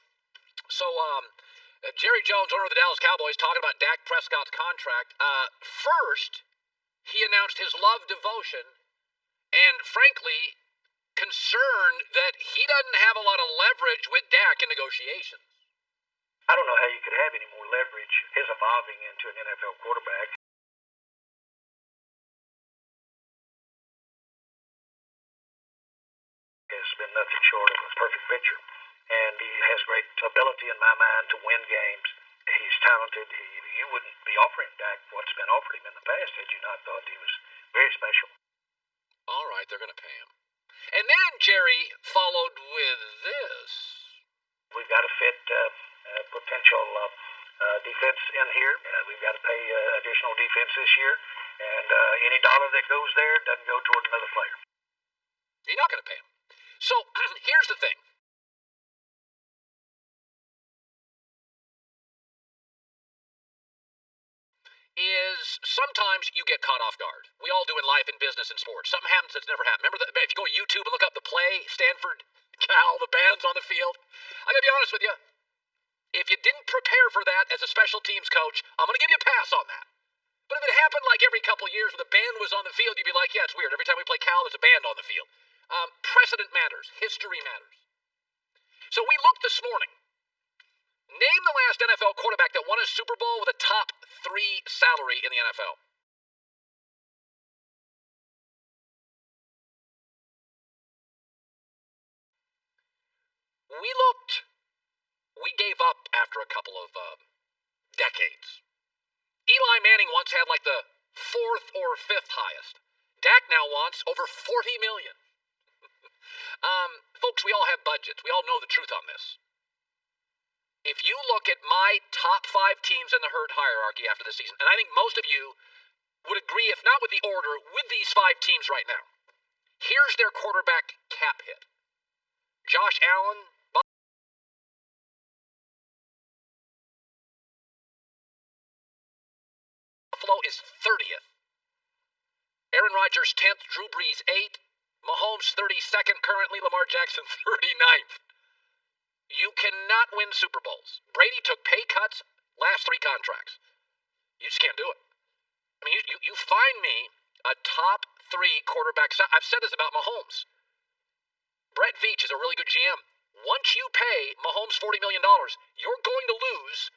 So, Jerry Jones, owner of the Dallas Cowboys, talking about Dak Prescott's contract. First, he announced his love devotion and, frankly, concerned that he doesn't have a lot of leverage with Dak in negotiations. I don't know how you could have any more leverage his evolving into an NFL quarterback. Has been nothing short of a perfect pitcher, and he has great ability in my mind to win games. He's talented. You wouldn't be offering Dak what's been offered him in the past had you not thought he was very special. All right, they're going to pay him. And then Jerry followed with this. We've got to fit potential defense in here. We've got to pay additional defense this year, and any dollar that goes there doesn't go toward another player. You're not going to pay him. So here's the thing. Is sometimes you get caught off guard. We all do in life, in business, and sports. Something happens that's never happened. Remember that if you go to YouTube and look up the play, Stanford, Cal, the bands on the field. I gotta be honest with you. If you didn't prepare for that as a special teams coach, I'm gonna give you a pass on that. But if it happened like every couple years where the band was on the field, you'd be like, yeah, it's weird. Every time we play Cal, there's a band on the field. Precedent matters. History matters. So we looked this morning. Name the last NFL quarterback that won a Super Bowl with a top 3 salary in the NFL. We gave up after a couple of decades. Eli Manning once had like the 4th or 5th highest. Dak now wants over $40 million. Folks, we all have budgets. We all know the truth on this. If you look at my top 5 teams in the herd hierarchy after this season, and I think most of you would agree, if not with the order, with these 5 teams right now. Here's their quarterback cap hit. Josh Allen, 30th. Aaron Rodgers 10th, Drew Brees 8th, Mahomes 32nd currently, Lamar Jackson 39th. You cannot win Super Bowls. Brady took pay cuts last 3 contracts. You just can't do it. I mean, you find me a top 3 quarterback. I've said this about Mahomes. Brett Veach is a really good GM. Once you pay Mahomes $40 million, you're going to lose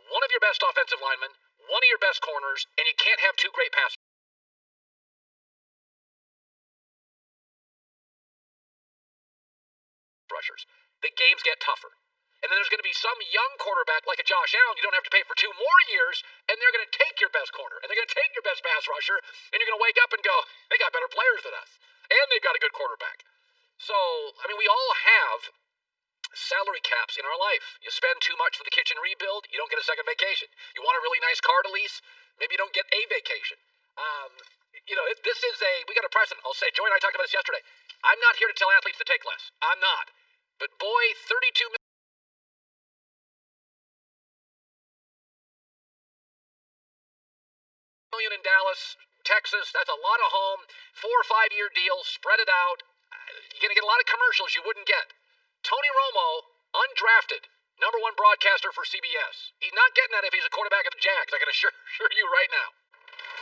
one of your best offensive linemen, one of your best corners, and you can't have 2 great pass rushers. The games get tougher. And then there's going to be some young quarterback like a Josh Allen you don't have to pay for 2 more years, and they're going to take your best corner, and they're going to take your best pass rusher, and you're going to wake up and go, they got better players than us, and they've got a good quarterback. So, I mean, we all have salary caps in our life. You spend too much for the kitchen rebuild, you don't get a second vacation. You want a really nice car to lease, maybe you don't get a vacation. This is we got a precedent. I'll say, Joy and I talked about this yesterday. I'm not here to tell athletes to take less. I'm not. But boy, $32 million in Dallas, Texas, that's a lot of home. 4 or 5 year deals, spread it out. You're going to get a lot of commercials you wouldn't get. Tony Romo, undrafted, number 1 broadcaster for CBS. He's not getting that if he's a quarterback of the Jags. I can assure you right now.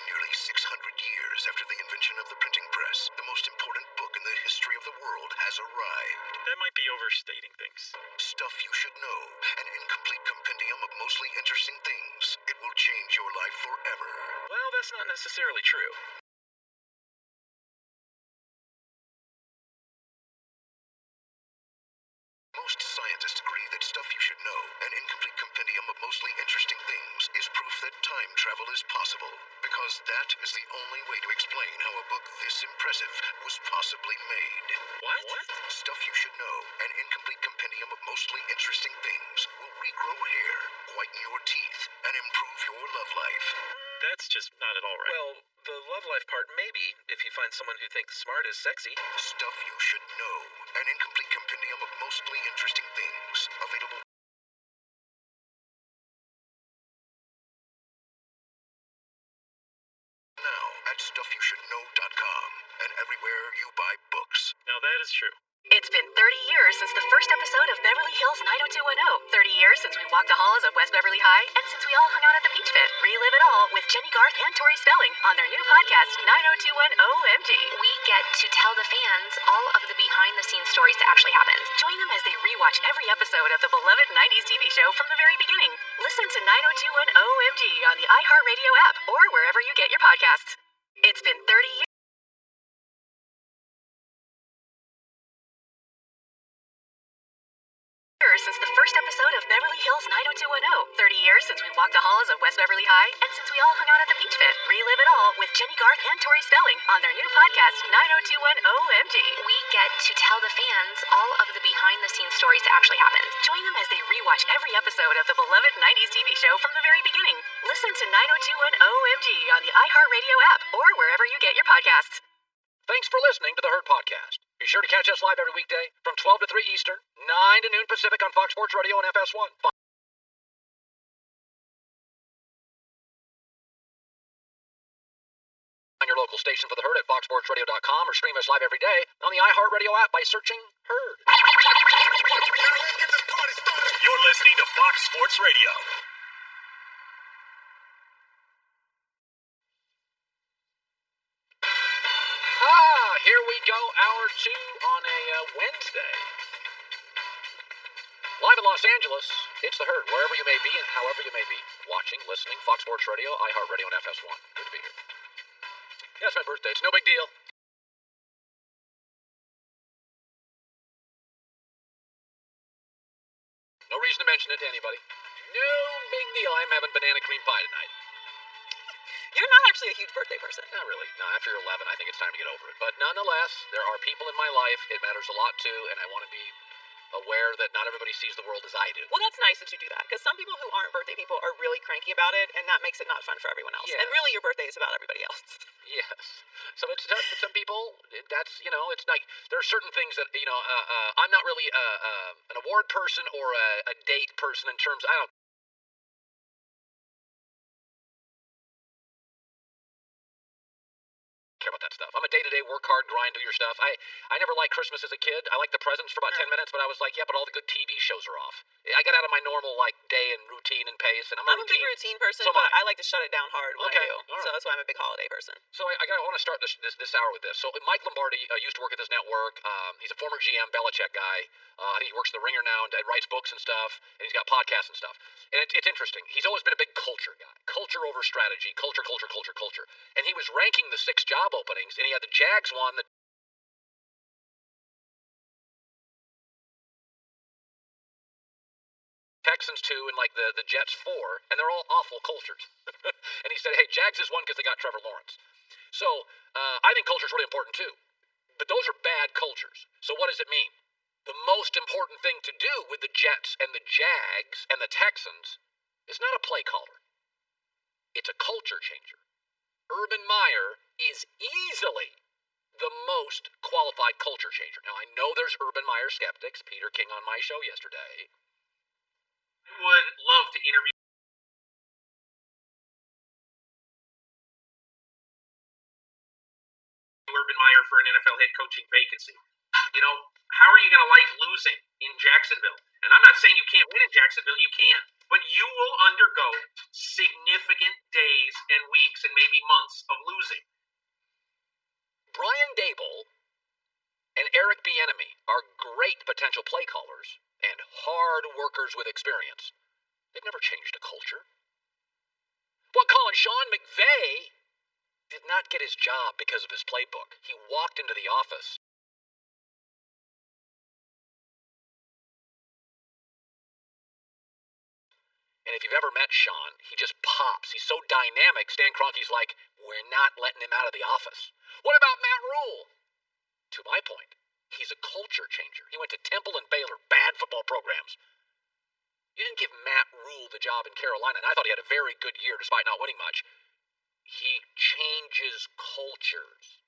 Nearly 600 years after the invention of the printing press, the most important book in the history of the world has arrived. That might be overstating things. Stuff You Should Know, an incomplete compendium of mostly interesting things. It will change your life forever. Well, that's not necessarily true. Most scientists agree that Stuff You Should Know, an incomplete compendium of mostly interesting things, is proof that time travel is possible. Because that is the only way to explain how a book this impressive was possibly made. What? Stuff You Should Know, an incomplete compendium of mostly interesting things, will regrow hair, whiten your teeth, and improve your love life. That's just not at all right. Well, the love life part, maybe, if you find someone who thinks smart is sexy. Stuff You Should Know, an incomplete compendium of mostly interesting things, available now at StuffYouShouldKnow.com and everywhere you buy books. Now that is true. It's been 30 years since the first episode of Beverly Hills 90210. 30 years since we walked the halls of West Beverly High, and since we all hung out at the Beach Fit. Relive it all with Jenny Garth and Tori Spelling on their new podcast, 90210 OMG. We get to tell the fans all of the behind-the-scenes stories that actually happened. Join them as they rewatch every episode of the beloved 90s TV show from the very beginning. Listen to 90210 OMG on the iHeartRadio app or wherever you get your podcasts. It's been 30 years since the first episode of Beverly Hills 90210. 30 years since we walked the halls of West Beverly High, and since we all hung out at the Beach Fit. Relive it all with Jenny Garth and Tori Spelling on their new podcast, 90210 OMG. We get to tell the fans all of the behind-the-scenes stories that actually happened. Join them as they rewatch every episode of the beloved 90s TV show from the very beginning. Listen to 90210 OMG on the iHeartRadio app or wherever you get your podcasts. Thanks for listening to the Herd Podcast. Be sure to catch us live every weekday from 12 to 3 Eastern, 9 to noon Pacific on Fox Sports Radio and FS1. Find your local station for the Herd at foxsportsradio.com or stream us live every day on the iHeartRadio app by searching Herd. You're listening to Fox Sports Radio. Here we go, hour 2 on a Wednesday. Live in Los Angeles, it's the Herd, wherever you may be and however you may be watching, listening, Fox Sports Radio, iHeartRadio, and FS1. Good to be here. Yeah, it's my birthday. It's no big deal. No reason to mention it to anybody. No big deal. I'm having banana cream pie tonight. You're not actually a huge birthday person. Not really. No, after you're 11, I think it's time to get over it. But nonetheless, there are people in my life. It matters a lot too, and I want to be aware that not everybody sees the world as I do. Well, that's nice that you do that, because some people who aren't birthday people are really cranky about it, and that makes it not fun for everyone else. Yeah. And really, your birthday is about everybody else. Yes. So it's some people. That's it's like there are certain things that I'm not really an award person or a date person in terms. I don't care about that stuff. I'm a day-to-day, work hard, grind, do your stuff. I never liked Christmas as a kid. I liked the presents for about 10 minutes, but I was like, yeah, but all the good TV shows are off. I got out of my normal, like, day and routine and pace, and I'm a big routine person, So but I like to shut it down hard when Okay, I do. all right. So that's why I'm a big holiday person. So I want to start this hour with this. So Mike Lombardi used to work at this network. He's a former GM, Belichick guy. I think he works at the Ringer now and writes books and stuff, and he's got podcasts and stuff. And it's interesting. He's always been a big culture guy. Culture over strategy. Culture. And he was ranking the 6 job openings, and he had the Jags one, the Texans 2, and like the Jets 4, and they're all awful cultures. And he said, hey, Jags is one because they got Trevor Lawrence. So I think culture is really important too. But those are bad cultures. So what does it mean? The most important thing to do with the Jets and the Jags and the Texans is not a play caller. It's a culture changer. Urban Meyer is easily the most qualified culture changer. Now, I know there's Urban Meyer skeptics. Peter King on my show yesterday. I would love to interview Urban Meyer for an NFL head coaching vacancy. You know, how are you going to like losing in Jacksonville? And I'm not saying you can't win in Jacksonville. You can. But you will undergo significant days and weeks and maybe months of losing. Brian Dable and Eric Bieniemy are great potential play callers and hard workers with experience. They've never changed a culture. Well, Colin, Sean McVay did not get his job because of his playbook. He walked into the office. And if you've ever met Sean, he just pops. He's so dynamic, Stan Kroenke's like, we're not letting him out of the office. What about Matt Rule? To my point, he's a culture changer. He went to Temple and Baylor, bad football programs. You didn't give Matt Rule the job in Carolina, and I thought he had a very good year despite not winning much. He changes cultures.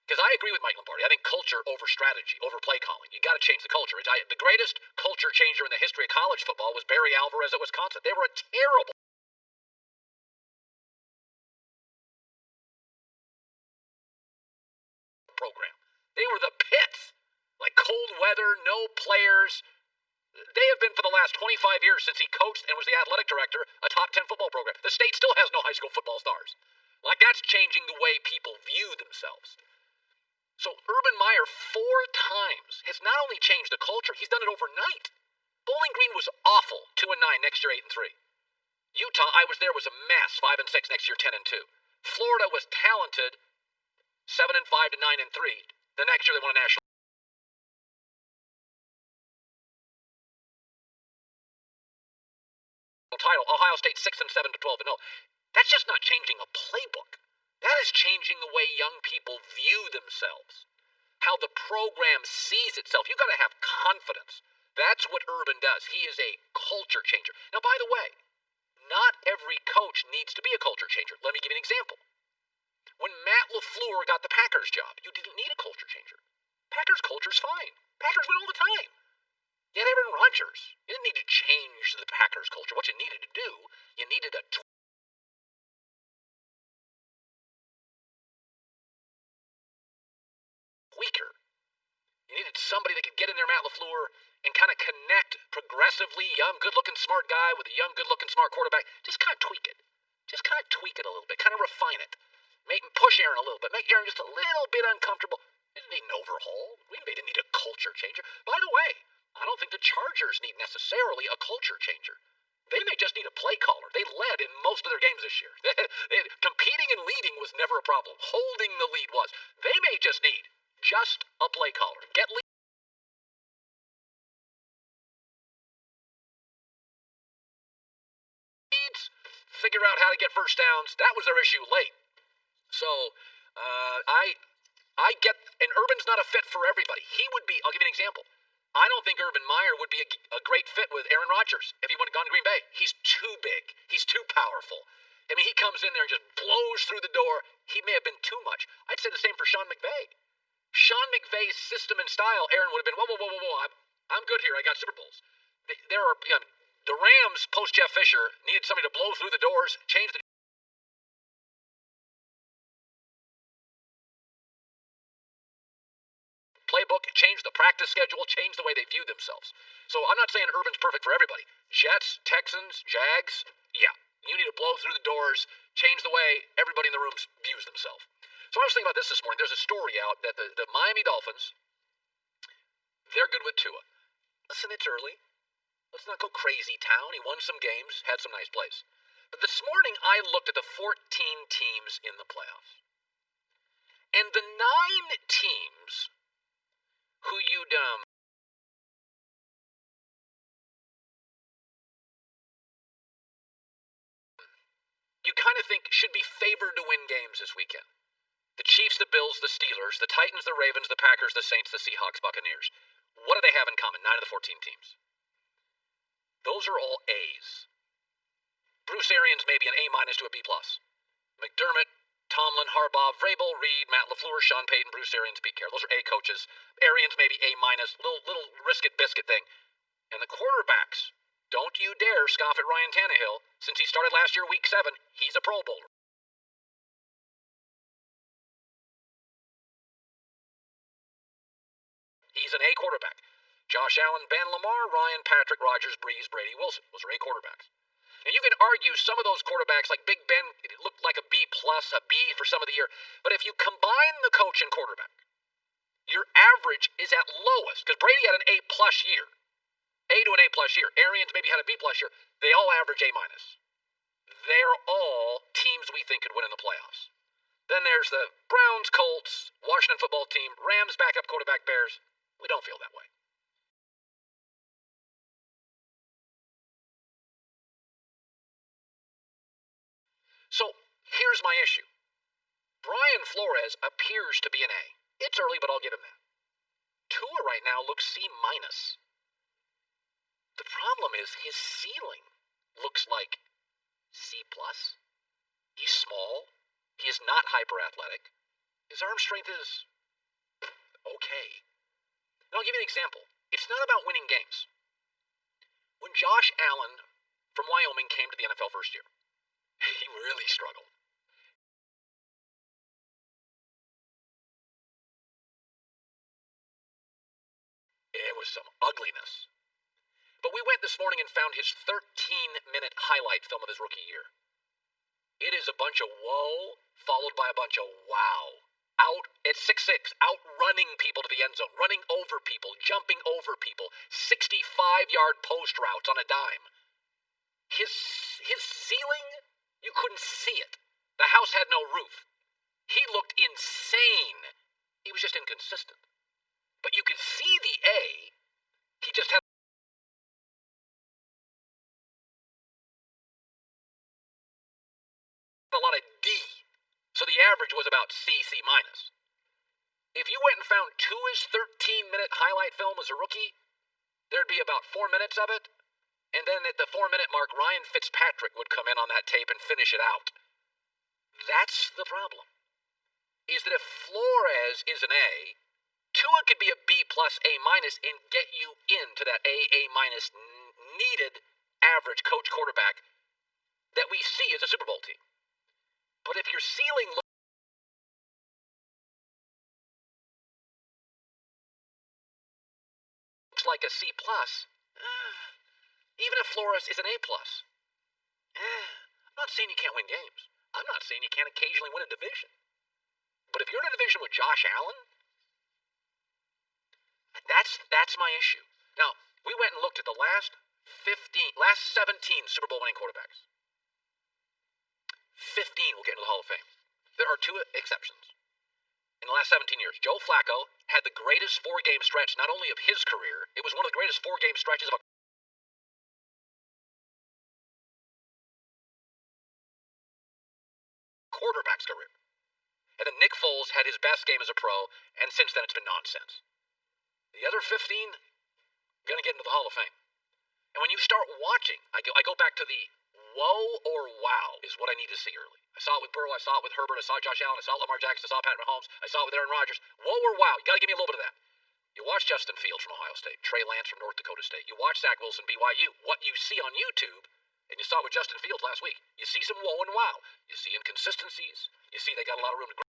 Because I agree with Mike Lombardi. I think culture over strategy, over play calling. You got to change the culture. The greatest culture changer in the history of college football was Barry Alvarez at Wisconsin. They were a terrible program. They were the pits. Like cold weather, no players. They have been for the last 25 years since he coached and was the athletic director, a top 10 football program. The state still has no high school football stars. Like that's changing the way people view themselves. So Urban Meyer 4 times has not only changed the culture, he's done it overnight. Bowling Green was awful, 2-9, next year 8-3. Utah, I was there, was a mess, 5-6, next year 10-2. Florida was talented, 7-5 to 9-3. The next year they won a national title. Ohio State 6-7 to 12-0. That's just not changing a playbook. That is changing the way young people view themselves. How the program sees itself. You've got to have confidence. That's what Urban does. He is a culture changer. Now, by the way, not every coach needs to be a culture changer. Let me give you an example. When Matt LaFleur got the Packers job, you didn't need a culture changer. Packers culture's fine. Packers win all the time. You had Aaron Rodgers. You didn't need to change the Packers culture. What you needed to do, you needed a tweaker. You needed somebody that could get in there, Matt LaFleur, and kind of connect progressively, young, good-looking, smart guy with a young, good-looking, smart quarterback. Just kind of tweak it. Just kind of tweak it a little bit. Kind of refine it. Make push Aaron a little bit. Make Aaron just a little bit uncomfortable. They didn't need an overhaul. They didn't need a culture changer. By the way, I don't think the Chargers need necessarily a culture changer. They may just need a play caller. They led in most of their games this year. Competing and leading was never a problem. Holding the lead was. They may just need just a play caller. Get leads, figure out how to get first downs. That was their issue late. So, I get, and Urban's not a fit for everybody. He would be, I'll give you an example. I don't think Urban Meyer would be a great fit with Aaron Rodgers if he would have gone to Green Bay. He's too big. He's too powerful. I mean, he comes in there and just blows through the door. He may have been too much. I'd say the same for Sean McVay. Sean McVay's system and style, Aaron would have been, whoa. I'm good here. I got Super Bowls. The Rams, post Jeff Fisher, needed somebody to blow through the doors, change the change the practice schedule, change the way they view themselves. So I'm not saying Urban's perfect for everybody. Jets, Texans, Jags, yeah. You need to blow through the doors, change the way everybody in the room views themselves. So I was thinking about this morning. There's a story out that the Miami Dolphins, they're good with Tua. Listen, it's early. Let's not go crazy town. He won some games, had some nice plays. But this morning I looked at the 14 teams in the playoffs. And the 9 teams who you kind of think should be favored to win games this weekend. The Chiefs, the Bills, the Steelers, the Titans, the Ravens, the Packers, the Saints, the Seahawks, Buccaneers. What do they have in common? 9 of the 14 teams. Those are all A's. Bruce Arians may be an A- to a B+. McDermott, Tomlin, Harbaugh, Vrabel, Reed, Matt LaFleur, Sean Payton, Bruce Arians, Pete Carroll. Those are A coaches. Arians maybe A-, little risk-it biscuit thing. And the quarterbacks, don't you dare scoff at Ryan Tannehill. Since he started last year, week 7, he's a Pro Bowler. He's an A quarterback. Josh Allen, Ben Lamar, Ryan, Patrick, Rodgers, Breeze, Brady, Wilson. Those are A quarterbacks. And you can argue some of those quarterbacks, like Big Ben, it looked like a B+, a B for some of the year. But if you combine the coach and quarterback, your average is at lowest. Because Brady had an A+ year. A to an A+ year. Arians maybe had a B+ year. They all average A-. They're all teams we think could win in the playoffs. Then there's the Browns, Colts, Washington football team, Rams backup quarterback, Bears. We don't feel that way. So here's my issue. Brian Flores appears to be an A. It's early, but I'll give him that. Tua right now looks C-. The problem is his ceiling looks like C+. He's small. He is not hyper-athletic. His arm strength is okay. And I'll give you an example. It's not about winning games. When Josh Allen from Wyoming came to the NFL first year, he really struggled. It was some ugliness. But we went this morning and found his 13-minute highlight film of his rookie year. It is a bunch of whoa, followed by a bunch of wow. Out at 6'6", outrunning people to the end zone, running over people, jumping over people, 65-yard post routes on a dime. His ceiling, you couldn't see it. The house had no roof. He looked insane. He was just inconsistent. But you could see the A. He just had a lot of D. So the average was about C-. If you went and found Tua's 13-minute highlight film as a rookie, there'd be about 4 minutes of it. And then at the 4-minute mark, Ryan Fitzpatrick would come in on that tape and finish it out. That's the problem. Is that if Flores is an A, Tua could be a B+, A- and get you into that A- needed average coach quarterback that we see as a Super Bowl team. But if your ceiling looks like a C+, even if Flores is an A+, I'm not saying you can't win games. I'm not saying you can't occasionally win a division. But if you're in a division with Josh Allen, that's my issue. Now, we went and looked at the last 17 Super Bowl winning quarterbacks. 15 will get into the Hall of Fame. There are 2 exceptions. In the last 17 years, Joe Flacco had the greatest 4-game stretch not only of his career, it was one of the greatest 4-game stretches of a quarterback's career. And then Nick Foles had his best game as a pro, and since then it's been nonsense. The other 15, going to get into the Hall of Fame. And when you start watching, I go back to the whoa or wow is what I need to see early. I saw it with Burrow, I saw it with Herbert, I saw Josh Allen, I saw Lamar Jackson, I saw Patrick Mahomes, I saw it with Aaron Rodgers. Whoa or wow, you got to give me a little bit of that. You watch Justin Fields from Ohio State, Trey Lance from North Dakota State, you watch Zach Wilson, BYU. What you see on YouTube, and you saw it with Justin Fields last week, you see some whoa and wow. You see inconsistencies, you see they got a lot of room to grow.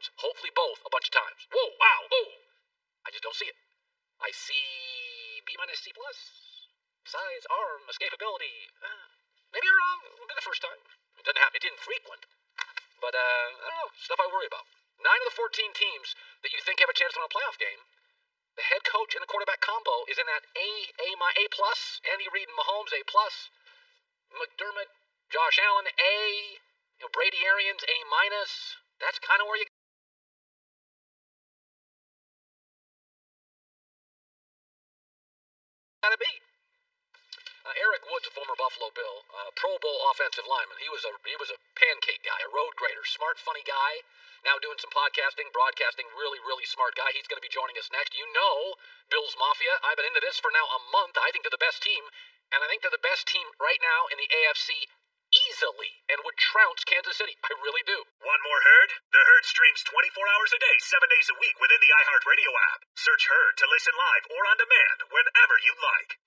times. Hopefully both a bunch of times. Whoa, wow, oh. I just don't see it. I see B minus C plus. Size, arm, escapability. Maybe I'm wrong. It'll be the first time. It doesn't happen. It didn't frequent. But, I don't know. Stuff I worry about. 9 of the 14 teams that you think have a chance to win a playoff game, the head coach and the quarterback combo is in that A plus. Andy Reid and Mahomes, A plus. McDermott, Josh Allen, A. Brady Arians, A minus. That's kind of where you gotta be. Eric Woods, a former Buffalo Bill, Pro Bowl offensive lineman. He was a pancake guy, a road grader, smart, funny guy. Now doing some podcasting, broadcasting, really, really smart guy. He's going to be joining us next. You know, Bills Mafia. I've been into this for now a month. I think they're the best team, and I think they're the best team right now in the AFC easily, and would trounce Kansas City. I really do. Want more Herd? The Herd streams 24 hours a day, 7 days a week within the iHeartRadio app. Search Herd to listen live or on demand whenever you like.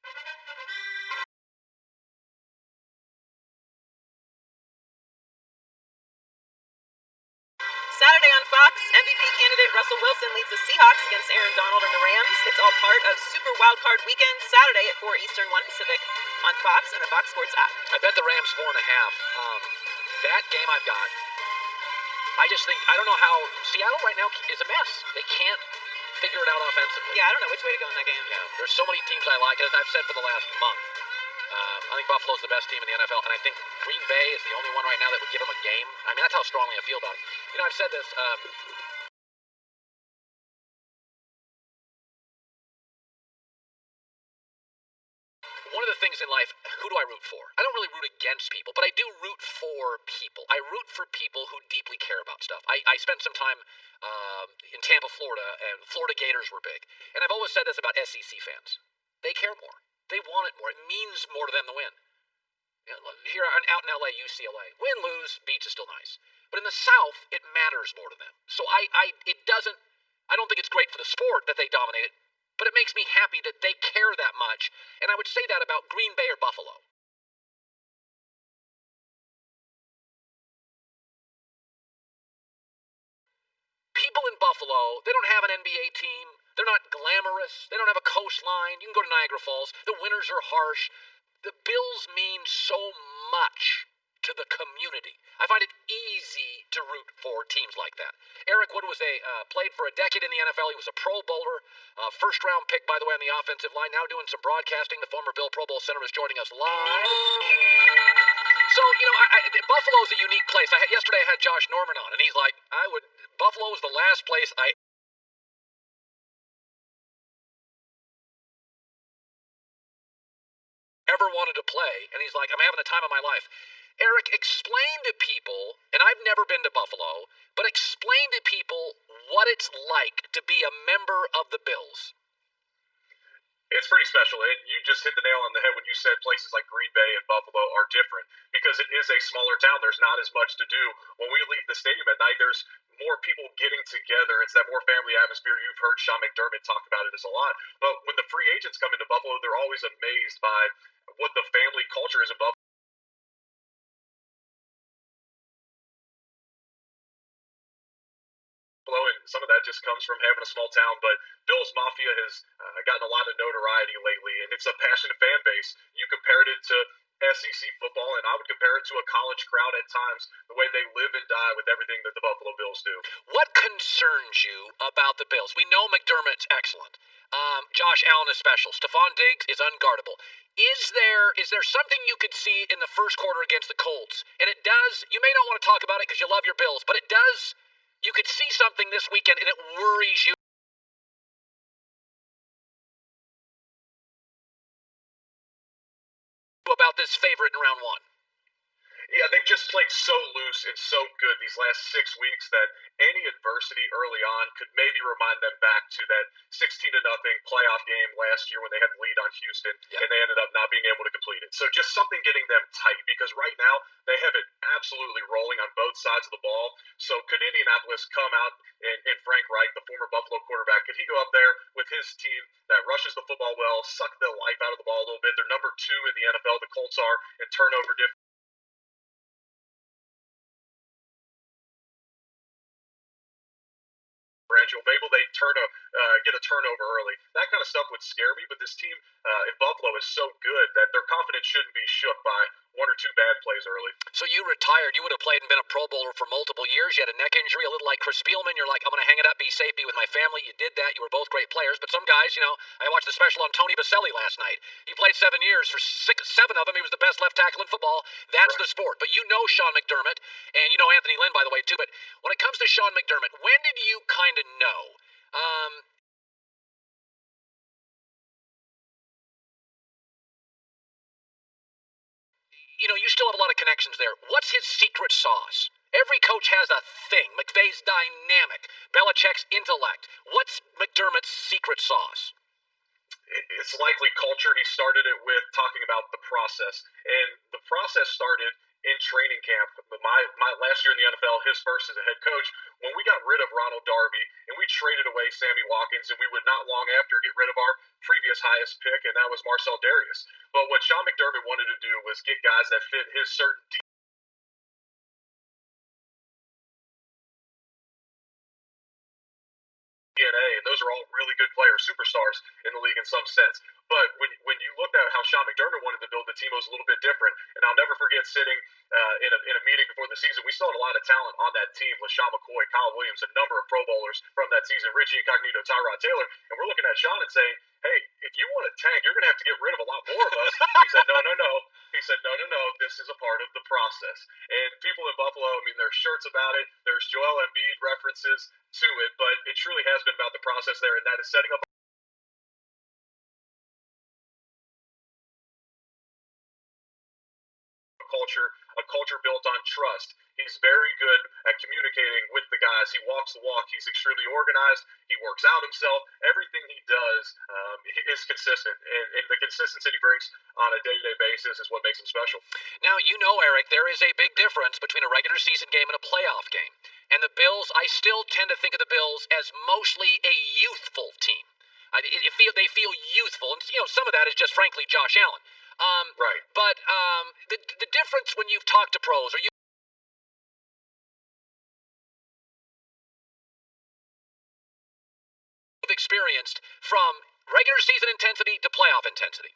Saturday on Fox, MVP candidate Russell Wilson leads the Seahawks against Aaron Donald and the Rams. It's all part of Super Wildcard Weekend, Saturday at 4 Eastern, 1 Pacific on Fox and the Fox Sports app. I bet the Rams 4.5. That game I've got. I just think, I don't know how, Seattle right now is a mess. They can't figure it out offensively. Yeah, I don't know which way to go in that game. Yeah, there's so many teams I like, as I've said for the last month. I think Buffalo's the best team in the NFL, and I think Green Bay is the only one right now that would give them a game. I mean, that's how strongly I feel about it. You know, I've said this. One of the things in life, who do I root for? I don't really root against people, but I do root for people. I root for people who deeply care about stuff. I spent some time in Tampa, Florida, and Florida Gators were big. And I've always said this about SEC fans. They care more. They want it more. It means more to them to win. Here out in LA, UCLA, win, lose, beats is still nice. But in the South, it matters more to them. So I don't think it's great for the sport that they dominate it, but it makes me happy that they care that much. And I would say that about Green Bay or Buffalo. People in Buffalo, they don't have an NBA team. They're not glamorous. They don't have a coastline. You can go to Niagara Falls. The winters are harsh. The Bills mean so much to the community. I find it easy to root for teams like that. Eric Wood played for a decade in the NFL. He was a Pro Bowler, first-round pick, by the way, on the offensive line. Now doing some broadcasting. The former Bill Pro Bowl center is joining us live. So, Buffalo's a unique place. Yesterday I had Josh Norman on, and he's like, Buffalo is the last place I ever wanted to play, and he's like, I'm having the time of my life. Eric, explain to people, and I've never been to Buffalo, but explain to people what it's like to be a member of the Bills. It's pretty special, and you just hit the nail on the head when you said places like Green Bay and Buffalo are different because it is a smaller town. There's not as much to do. When we leave the stadium at night, there's more people getting together. It's that more family atmosphere. You've heard Sean McDermott talk about it a lot. But when the free agents come into Buffalo, they're always amazed by what the family culture is in Buffalo. And some of that just comes from having a small town, but Bills Mafia has gotten a lot of notoriety lately, and it's a passionate fan base. You compared it to SEC football, and I would compare it to a college crowd at times, the way they live and die with everything that the Buffalo Bills do. What concerns you about the Bills? We know McDermott's excellent. Josh Allen is special. Stephon Diggs is unguardable. Is there something you could see in the first quarter against the Colts? And it does, you may not want to talk about it because you love your Bills, but it does. You could see something this weekend, and it worries you about this favorite in round one. Yeah, they've just played so loose and so good these last 6 weeks that any adversity early on could maybe remind them back to that 16-0 playoff game last year when they had the lead on Houston, and they ended up not being able to complete it. So just something getting them tight, because right now they have it absolutely rolling on both sides of the ball. So could Indianapolis come out and Frank Wright, the former Buffalo quarterback, could he go up there with his team that rushes the football well, suck the life out of the ball a little bit? They're number 2 in the NFL, the Colts are, in turnover difference. differential. Maybe they get a turnover early. That kind of stuff would scare me. But this team in Buffalo is so good that their confidence shouldn't be shook by one or two bad plays early. So you retired. You would have played and been a Pro Bowler for multiple years. You had a neck injury, a little like Chris Spielman. You're like, I'm going to hang it up, be safe, be with my family. You did that. You were both great players. But some guys, I watched the special on Tony Baselli last night. He played 7 years. For 7 of them, he was the best left tackle in football. That's right. The sport. But you know Sean McDermott, and you know Anthony Lynn, by the way, too. But when it comes to Sean McDermott, when did you kind of know? You still have a lot of connections there. What's his secret sauce? Every coach has a thing. McVay's dynamic. Belichick's intellect. What's McDermott's secret sauce? It's likely culture. He started it with talking about the process. And the process started in training camp. My last year in the NFL, his first as a head coach, when we got rid of Ronald Darby and we traded away Sammy Watkins, and we would not long after get rid of our previous highest pick, and that was Marcel Darius. But what Sean McDermott wanted to do was get guys that fit his certain DNA, and those are all really good players, superstars in the league in some sense. But when you looked at how Sean McDermott wanted to build the team, it was a little bit different. And I'll never forget sitting in a meeting before the season. We still had a lot of talent on that team: LaShawn McCoy, Kyle Williams, a number of Pro Bowlers from that season, Richie Incognito, Tyrod Taylor. And we're looking at Sean and saying, hey, if you want to tank, you're going to have to get rid of a lot more of us. He said, no. He said, no. This is a part of the process. And people in Buffalo, there's shirts about it. There's Joel Embiid references to it, but it truly has been about the process there, and that is setting up a culture built on trust. He's very good at communicating with the guys. He walks the walk. He's extremely organized. He works out himself. Everything he does is consistent, and the consistency he brings on a day-to-day basis is what makes him special. Now, Eric, there is a big difference between a regular season game and a playoff game. And the Bills, I still tend to think of the Bills as mostly a youthful team. They feel youthful, and some of that is just frankly Josh Allen. Right. But the difference when you've talked to pros, or you've experienced from regular season intensity to playoff intensity.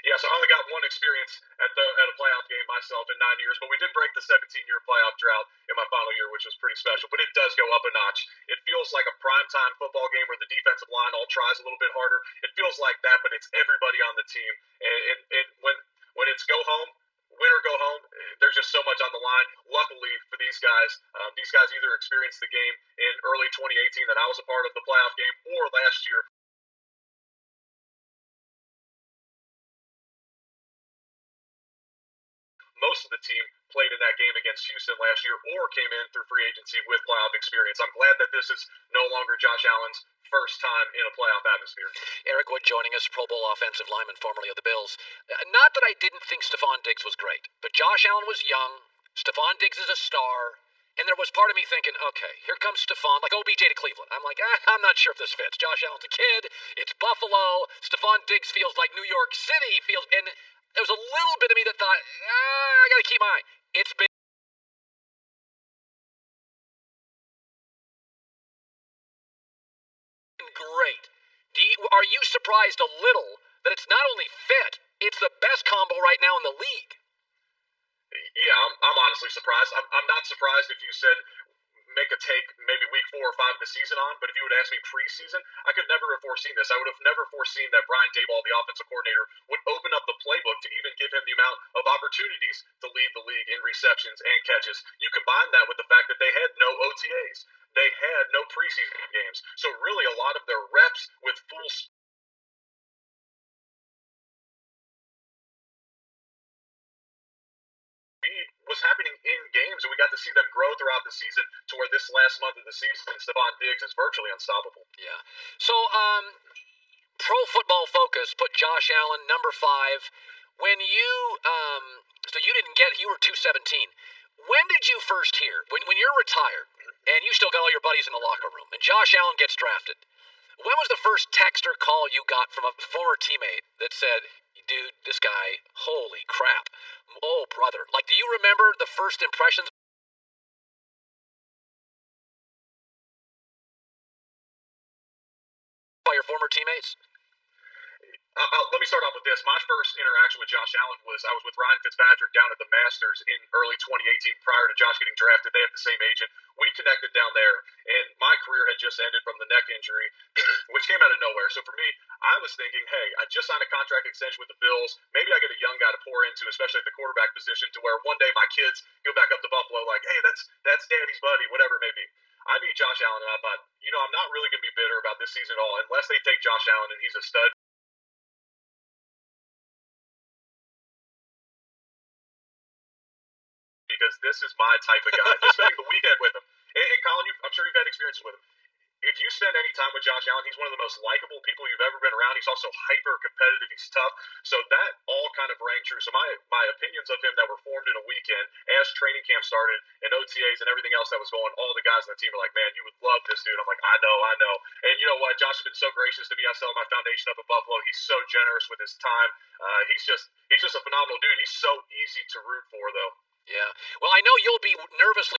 Yeah, so I only got one experience at a playoff game myself in 9 years, but we did break the 17-year playoff drought in my final year, which was pretty special. But it does go up a notch. It feels like a primetime football game where the defensive line all tries a little bit harder. It feels like that, but it's everybody on the team. And when it's go home, win or go home, there's just so much on the line. Luckily for these guys either experienced the game in early 2018 that I was a part of the playoff game, or last year. Most of the team played in that game against Houston last year or came in through free agency with playoff experience. I'm glad that this is no longer Josh Allen's first time in a playoff atmosphere. Eric Wood joining us, Pro Bowl offensive lineman, formerly of the Bills. Not that I didn't think Stephon Diggs was great, but Josh Allen was young. Stephon Diggs is a star. And there was part of me thinking, okay, here comes Stephon, like OBJ to Cleveland. I'm like, I'm not sure if this fits. Josh Allen's a kid. It's Buffalo. Stephon Diggs feels like New York City feels. And there was a little bit of me that thought, I got to keep my eye. It's been great. Are you surprised a little that it's not only fit, it's the best combo right now in the league? Yeah, I'm honestly surprised. I'm not surprised if you said make a take maybe week 4 or 5 of the season on, but if you would ask me preseason, I could never have foreseen this. I would have never foreseen that Brian Daboll, the offensive coordinator, would open up the playbook to even give him the amount of opportunities to lead the league in receptions and catches. You combine that with the fact that they had no OTAs. They had no preseason games. So really a lot of their reps with full was happening in games, and we got to see them grow throughout the season to where this last month of the season, Stephon Diggs is virtually unstoppable. Yeah. So, Pro Football Focus put Josh Allen number 5. When you, so you didn't get, you were 217. When did you first hear, when you're retired, and you still got all your buddies in the locker room, and Josh Allen gets drafted, when was the first text or call you got from a former teammate that said, dude, this guy, holy crap. Oh, brother. Like, do you remember the first impressions? former teammates? Let me start off with this. My first interaction with Josh Allen was I was with Ryan Fitzpatrick down at the Masters in early 2018 prior to Josh getting drafted. They have the same agent. We connected down there, and my career had just ended from the neck injury, which came out of nowhere. So for me, I was thinking, hey, I just signed a contract extension with the Bills. Maybe I get a young guy to pour into, especially at the quarterback position, to where one day my kids go back up to Buffalo like, hey, that's Danny's buddy, whatever it may be. I meet Josh Allen, and I thought, I'm not really going to be bitter about this season at all unless they take Josh Allen and he's a stud. Because this is my type of guy. Just spending the weekend with him. And Colin, I'm sure you've had experiences with him. If you spend any time with Josh Allen, he's one of the most likable people you've ever been around. He's also hyper competitive. He's tough. So that all kind of rang true. So my opinions of him that were formed in a weekend as training camp started and OTAs and everything else that was going, all the guys on the team were like, man, you would love this dude. I'm like, I know. And you know what? Josh has been so gracious to me. I sell my foundation up in Buffalo. He's so generous with his time. He's just a phenomenal dude. He's so easy to root for, though. Yeah. Well, I know you'll be nervously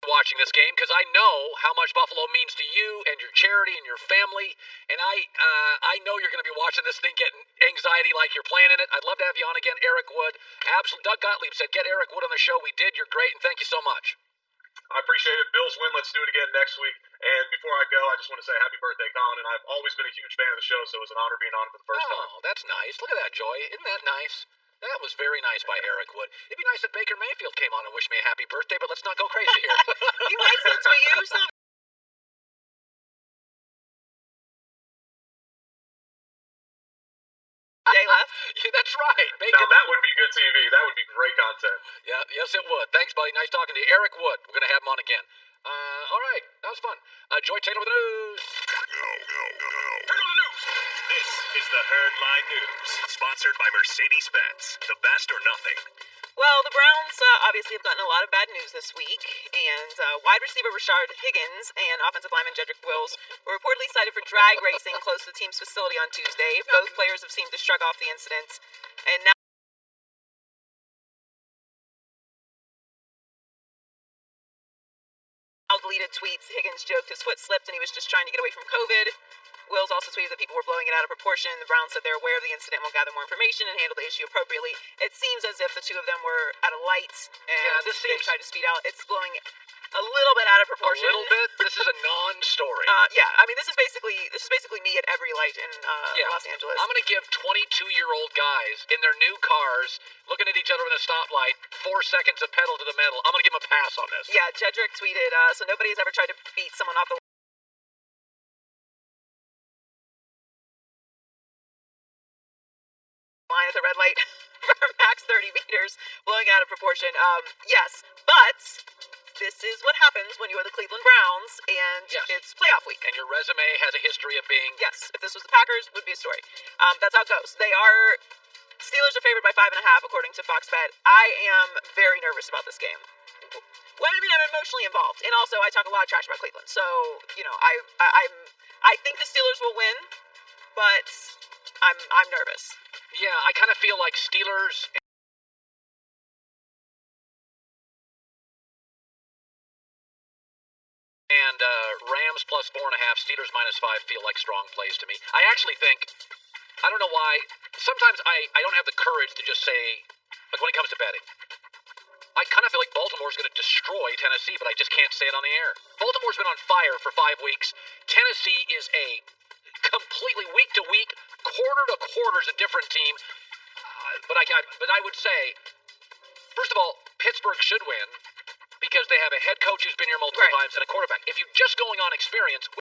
watching this game because I know how much Buffalo means to you and your charity and your family, and I know you're going to be watching this thing getting anxiety like you're playing in it. I'd love to have you on again, Eric Wood. Absolutely. Doug Gottlieb said, get Eric Wood on the show. We did. You're great, and thank you so much. I appreciate it. Bills win. Let's do it again next week. And before I go, I just want to say happy birthday, Colin. And I've always been a huge fan of the show, so it was an honor being on for the first time. Oh, that's nice. Look at that, Joy. Isn't that nice? That was very nice by Eric Wood. It'd be nice if Baker Mayfield came on and wished me a happy birthday, but let's not go crazy here. You might still tweet you. So day left. Yeah, that's right. Baker. Now that would be good TV. That would be great content. Yeah, yes it would. Thanks, buddy. Nice talking to you. Eric Wood. We're going to have him on again. All right. That was fun. Joy, take it over the news. Turn on the news. This is the Herdline News, sponsored by Mercedes-Benz. The best or nothing. Well, the Browns obviously have gotten a lot of bad news this week, and wide receiver Rashard Higgins and offensive lineman Jedrick Wills were reportedly cited for drag racing close to the team's facility on Tuesday. Both players have seemed to shrug off the incident, and now deleted tweets. Higgins joked his foot slipped and he was just trying to get away from COVID. Wills also tweeted that people were blowing it out of proportion. The Browns said they're aware of the incident and will gather more information and handle the issue appropriately. It seems as if the two of them were at a light and they tried to speed out. It's blowing a little bit out of proportion. A little bit? This is a non-story. Yeah, I mean, this is basically me at every light in Los Angeles. I'm going to give 22-year-old guys in their new cars looking at each other in a stoplight 4 seconds of pedal to the metal. I'm going to give them a pass on this. Yeah, Jedrick tweeted, so nobody has ever tried to beat someone off the line at the red light for max 30 meters, blowing out of proportion. Yes, but this is what happens when you are the Cleveland Browns and it's playoff week. And your resume has a history of being... Yes, if this was the Packers, would be a story. That's how it goes. Steelers are favored by 5.5 according to Fox Bet. I am very nervous about this game. Well, I mean, I'm emotionally involved, and also I talk a lot of trash about Cleveland. So, I think the Steelers will win, but I'm nervous. Yeah, I kind of feel like Steelers and Rams plus 4.5, Steelers minus 5 feel like strong plays to me. I actually think, I don't know why, sometimes I don't have the courage to just say, like when it comes to betting, I kind of feel like Baltimore's going to destroy Tennessee, but I just can't say it on the air. Baltimore's been on fire for 5 weeks. Tennessee is a completely week-to-week, quarter-to-quarter is a different team. But I would say, first of all, Pittsburgh should win because they have a head coach who's been here multiple times and a quarterback. If you're just going on experience,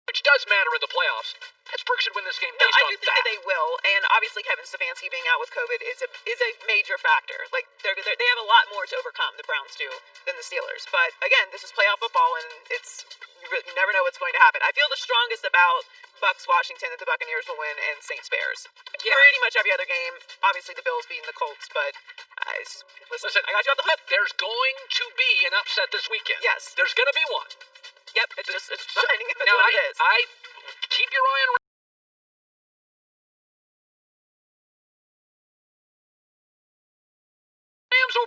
which does matter in the playoffs, Pittsburgh should win this game based on that. I do think that they will, and obviously Kevin Stefanski being out with COVID is a major factor. Like they have a lot more to overcome, the Browns do, than the Steelers. But again, this is playoff football, and you never know what's going to happen. I feel the strongest about Bucks Washington that the Buccaneers will win, and Saints Bears. Yeah. Pretty much every other game. Obviously the Bills beating the Colts, but listen, I got you off the hook. There's going to be an upset this weekend. Yes, there's going to be one. Yep, it's finding what it is. I keep your eye on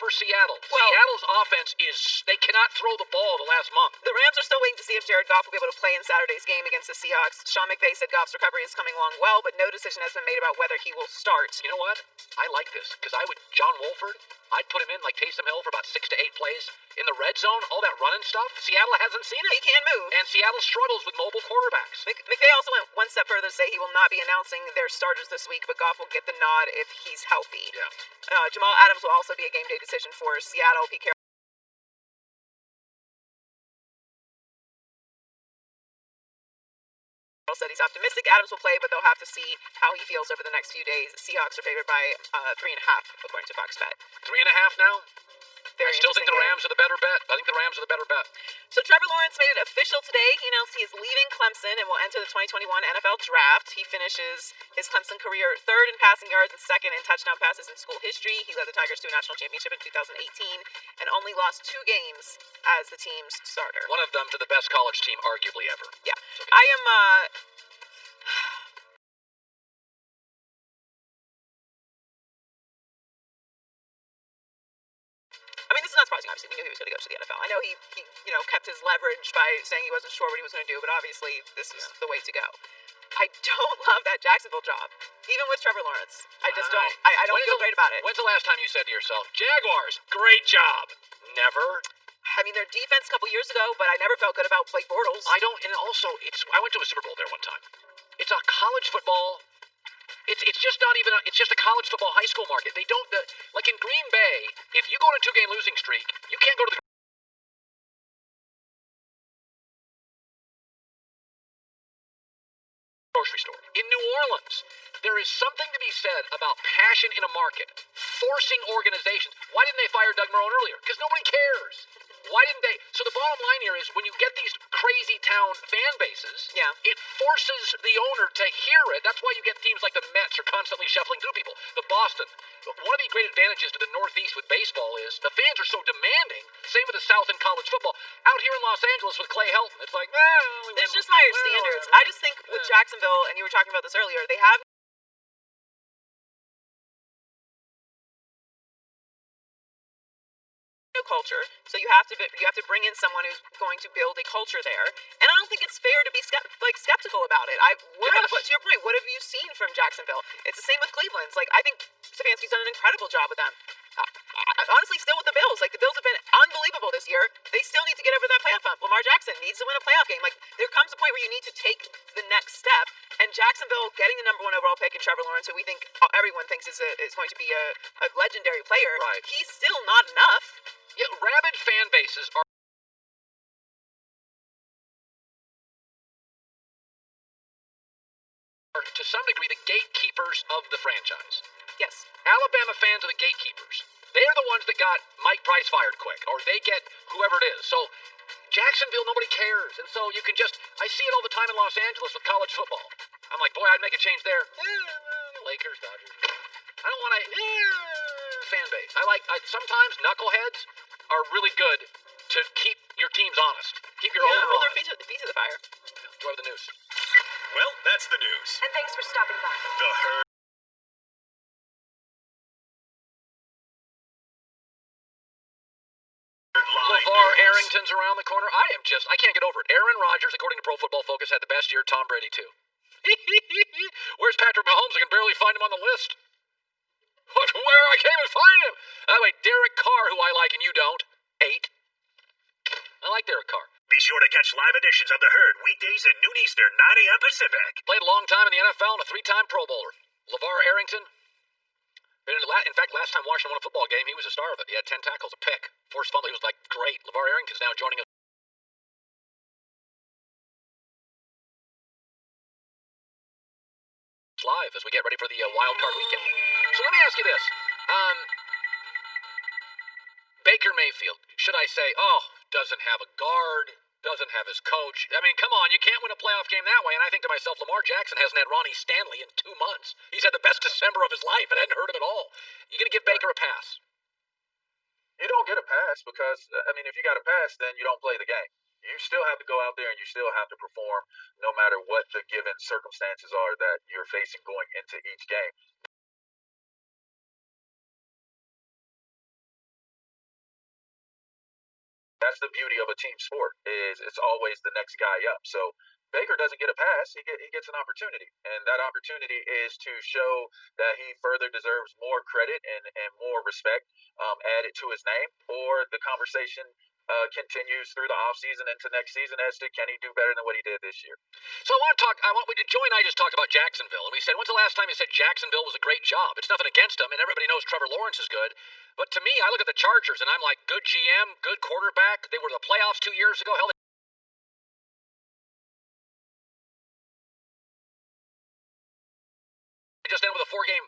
over Seattle. Well, Seattle's offense they cannot throw the ball the last month. The Rams are still waiting to see if Jared Goff will be able to play in Saturday's game against the Seahawks. Sean McVay said Goff's recovery is coming along well, but no decision has been made about whether he will start. You know what? I like this, because John Wolford, I'd put him in like Taysom Hill for about 6 to 8 plays in the red zone, all that running stuff. Seattle hasn't seen it. He can't move. And Seattle struggles with mobile quarterbacks. McVay also went one step further to say he will not be announcing their starters this week, but Goff will get the nod if he's healthy. Yeah. Jamal Adams will also be a game day decision for Seattle. Pete Carroll said he's optimistic Adams will play, but they'll have to see how he feels over the next few days. The Seahawks are favored by 3.5, according to Fox Bet. 3.5 now? Very I still think the Rams are the better bet. So Trevor Lawrence made it official today. He announced he is leaving Clemson and will enter the 2021 NFL Draft. He finishes his Clemson career third in passing yards and second in touchdown passes in school history. He led the Tigers to a national championship in 2018 and only lost 2 games as the team's starter. One of them to the best college team arguably ever. Yeah. I am this is not surprising. Obviously, we knew he was going to go to the NFL. I know he kept his leverage by saying he wasn't sure what he was going to do, but obviously this is the way to go. I don't love that Jacksonville job, even with Trevor Lawrence. I just don't. I don't feel great about it. When's the last time you said to yourself, Jaguars, great job? Never. I mean, their defense a couple years ago, but I never felt good about Blake Bortles. I don't, and also, I went to a Super Bowl there one time. It's a college football. It's just not even. It's just a college football high school market. They don't like in Green Bay. If you go on a 2-game losing streak, you can't go to the grocery store. In New Orleans, there is something to be said about passion in a market, forcing organizations. Why didn't they fire Doug Marrone earlier? Because nobody cares. Why didn't they? So the bottom line here is when you get these crazy town fan bases, it forces the owner to hear it. That's why you get teams like the Mets are constantly shuffling through people. The Boston. One of the great advantages to the Northeast with baseball is the fans are so demanding. Same with the South in college football. Out here in Los Angeles with Clay Helton, it's like, there's just higher standards. I just think with Jacksonville, and you were talking about this earlier, they have culture, so you have to bring in someone who's going to build a culture there, and I don't think it's fair to be skeptical about it. To your point, what have you seen from Jacksonville? It's the same with Cleveland. It's like, I think Stefanski's done an incredible job with them. Honestly, still with the Bills. Like, the Bills have been unbelievable this year. They still need to get over that playoff bump. Lamar Jackson needs to win a playoff game. Like, there comes a point where you need to take the next step, and Jacksonville getting the number 1 overall pick in Trevor Lawrence, who everyone thinks is going to be a legendary player, right. He's still not enough. Yeah, rabid fan bases are to some degree the gatekeepers of the franchise. Yes. Alabama fans are the gatekeepers. They're the ones that got Mike Price fired quick, or they get whoever it is. So Jacksonville, nobody cares. And so you can I see it all the time in Los Angeles with college football. I'm like, boy, I'd make a change there. Lakers, Dodgers. I don't want fan base. Sometimes knuckleheads are really good to keep your teams honest. Keep your own hold their feet to the fire. Throw the news. Well, that's the news. And thanks for stopping by. The Herd. LaVar Arrington's around the corner. I can't get over it. Aaron Rodgers, according to Pro Football Focus, had the best year. Tom Brady, too. Where's Patrick Mahomes? I can barely find him on the list. Where? I can't even find him. By the way, Derek Carr, who I like and you don't, 8. I like Derek Carr. Be sure to catch live editions of The Herd weekdays at noon Eastern, 9 a.m. Pacific. Played a long time in the NFL and a 3-time Pro Bowler. LaVar Arrington. In fact, last time Washington won a football game, he was a star of it. He had 10 tackles, a pick, forced fumble. He was great. LaVar Arrington's now joining us live as we get ready for the wild card weekend. So let me ask you this. Baker Mayfield, should I say, doesn't have a guard, doesn't have his coach. I mean, come on, you can't win a playoff game that way. And I think to myself, Lamar Jackson hasn't had Ronnie Stanley in 2 months. He's had the best December of his life and hadn't heard him at all. You going to give Baker a pass? You don't get a pass because, if you got a pass, then you don't play the game. You still have to go out there and you still have to perform no matter what the given circumstances are that you're facing going into each game. That's the beauty of a team sport is it's always the next guy up. So Baker doesn't get a pass; he gets an opportunity, and that opportunity is to show that he further deserves more credit and more respect added to his name, or the conversation continues through the offseason into next season as to can he do better than what he did this year. So Joey and I just talked about Jacksonville, and we said, when's the last time you said Jacksonville was a great job? It's nothing against them, and everybody knows Trevor Lawrence is good. But to me, I look at the Chargers, and I'm like, good GM, good quarterback. They were in the playoffs 2 years ago. Hell, they just ended with a four-game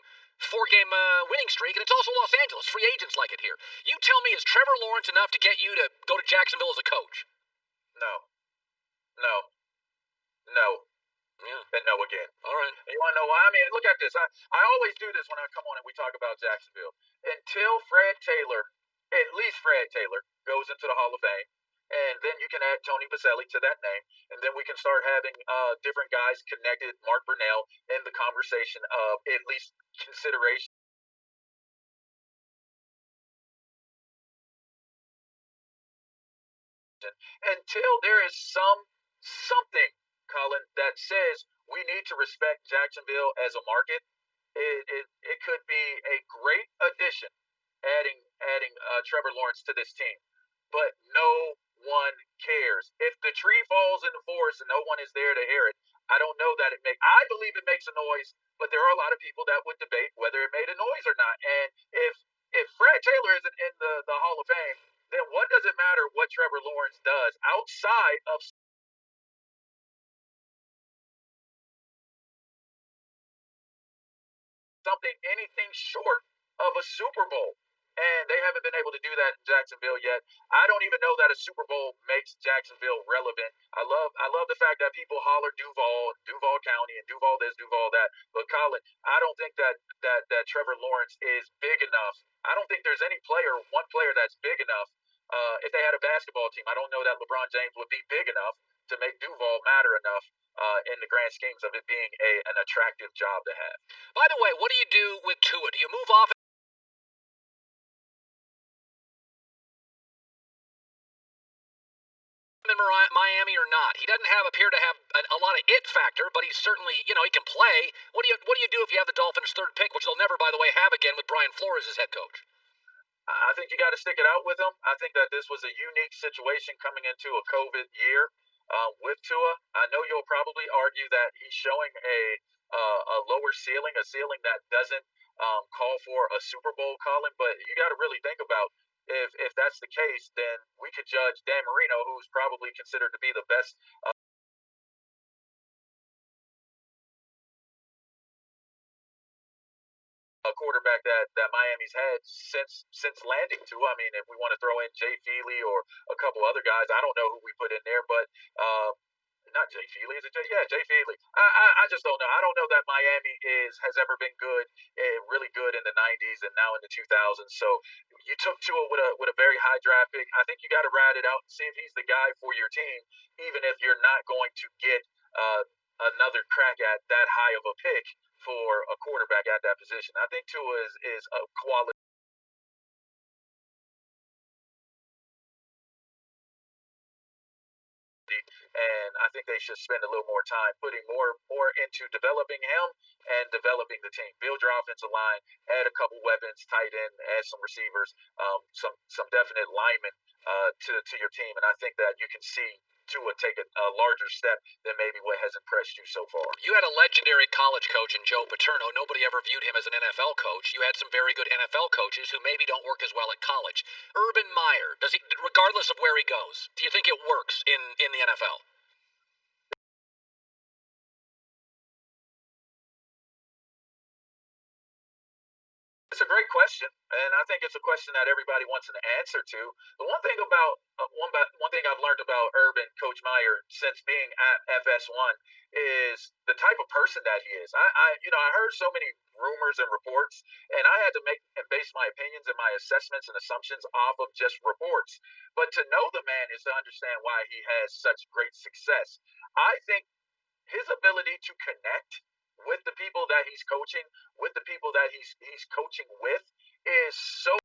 winning streak, and it's also Los Angeles. Free agents like it here. You tell me, is Trevor Lawrence enough to get you to go to Jacksonville as a coach? No, no, no. Yeah. And no again. All right. And you want to know why? I mean, look at this. I always do this when I come on and we talk about Jacksonville. Until at least Fred Taylor, goes into the Hall of Fame, and then you can add Tony Baselli to that name, and then we can start having different guys connected, Mark Brunell, in the conversation of at least consideration. Until there is something, Colin, that says we need to respect Jacksonville as a market, it could be a great addition adding Trevor Lawrence to this team. But no one cares. If the tree falls in the forest and no one is there to hear it, I don't know that I believe it makes a noise, but there are a lot of people that would debate whether it made a noise or not. And if Fred Taylor isn't in the Hall of Fame, then what does it matter what Trevor Lawrence does outside of something anything short of a Super Bowl? And they haven't been able to do that in Jacksonville yet. I don't even know that a Super Bowl makes Jacksonville relevant. I love the fact that people holler Duval County, and Duval this, Duval that. But Colin, I don't think that Trevor Lawrence is big enough. I don't think there's one player that's big enough. If they had a basketball team, I don't know that LeBron James would be big enough to make Duval matter enough in the grand schemes of it being an attractive job to have. By the way, what do you do with Tua? Do you move off in Miami or not? He doesn't appear to have a lot of it factor, but he's certainly, he can play. What do you do if you have the Dolphins' third pick, which they'll never, by the way, have again with Brian Flores as head coach? I think you got to stick it out with him. I think that this was a unique situation coming into a COVID year with Tua. I know you'll probably argue that he's showing a lower ceiling, a ceiling that doesn't call for a Super Bowl, Colin. But you got to really think about if that's the case, then we could judge Dan Marino, who's probably considered to be the best quarterback that Miami's had since landing to. I mean, if we want to throw in Jay Feely or a couple other guys, I don't know who we put in there, but not Jay Feely. Is it Jay? Yeah, Jay Feely. I just don't know. I don't know that Miami has ever been good, really good in the '90s and now in the 2000s. So you took Tua with a very high draft pick. I think you got to ride it out and see if he's the guy for your team, even if you're not going to get another crack at that high of a pick for a quarterback at that position. I think Tua is a quality. And I think they should spend a little more time putting more into developing him and developing the team. Build your offensive line, add a couple weapons, tight end, add some receivers, some definite linemen to your team. And I think that you can see Tua take a larger step than maybe what has impressed you so far. You had a legendary college coach in Joe Paterno. Nobody ever viewed him as an NFL coach. You had some very good NFL coaches who maybe don't work as well at college. Urban Meyer, does he, regardless of where he goes, do you think it works in the NFL? It's a great question, and I think it's a question that everybody wants an answer to. The one thing about one thing I've learned about Urban Coach Meyer since being at FS1 is the type of person that he is. I heard so many rumors and reports, and I had to make and base my opinions and my assessments and assumptions off of just reports. But to know the man is to understand why he has such great success. I think his ability to connect with the people that he's coaching, with the people that he's coaching with, is so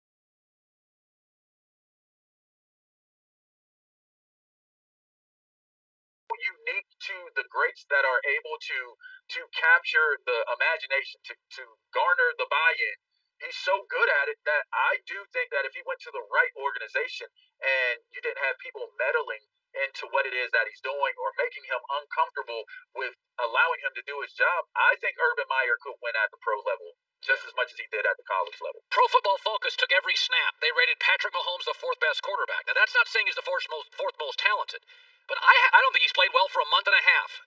to the greats that are able to capture the imagination, to garner the buy-in. He's so good at it that I do think that if he went to the right organization and you didn't have people meddling into what it is that he's doing or making him uncomfortable with allowing him to do his job, I think Urban Meyer could win at the pro level just as much as he did at the college level. Pro Football Focus took every snap. They rated Patrick Mahomes the fourth best quarterback. Now, that's not saying he's the fourth most talented, but I don't think he's played well for a month and a half.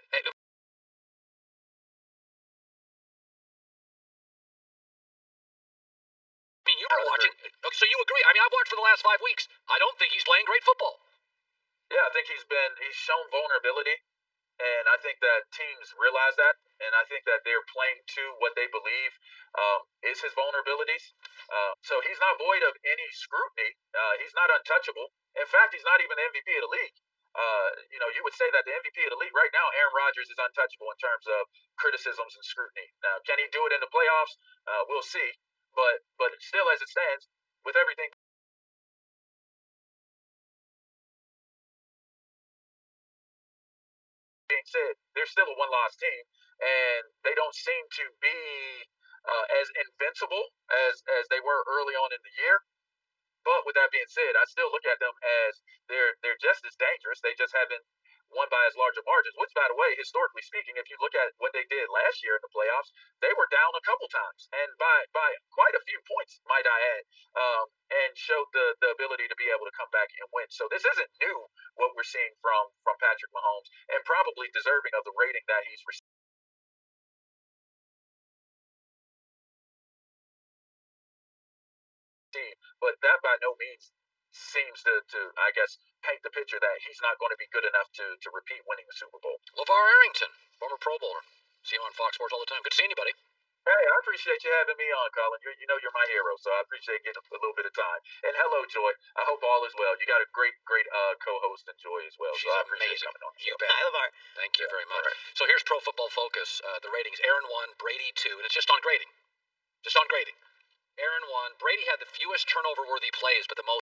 I mean, you were watching, so you agree. I mean, I've watched for the last 5 weeks. I don't think he's playing great football. Yeah, I think he's shown vulnerability, and I think that teams realize that, and I think that they're playing to what they believe is his vulnerabilities. So he's not void of any scrutiny. He's not untouchable. In fact, he's not even the MVP of the league. You would say that the MVP of the league right now, Aaron Rodgers, is untouchable in terms of criticisms and scrutiny. Now, can he do it in the playoffs? We'll see. But still, as it stands, with everything being said, they're still a one-loss team, and they don't seem to be as invincible as they were early on in the year. But with that being said, I still look at them as they're just as dangerous. They just haven't won by as large a margins. Which, by the way, historically speaking, if you look at what they did last year in the playoffs, they were down a couple times, and by quite a few points, might I add, and showed the ability to be able to come back and win. So this isn't new what we're seeing from Patrick Mahomes, and probably deserving of the rating that he's received. But that by no means seems to I guess, paint the picture that he's not going to be good enough to repeat winning the Super Bowl. LaVar Arrington, former Pro Bowler. See him on Fox Sports all the time. Good seeing you, buddy. Hey, I appreciate you having me on, Colin. You're my hero, so I appreciate getting a little bit of time. And hello, Joy. I hope all is well. You got a great co-host in Joy as well. She's so I appreciate amazing. coming on. You bet. Hi, LaVar. Thank you very much. Right. So here's Pro Football Focus. The ratings: Aaron 1, Brady 2, and it's just on grading. Just on grading. Aaron 1. Brady had the fewest turnover-worthy plays, but the most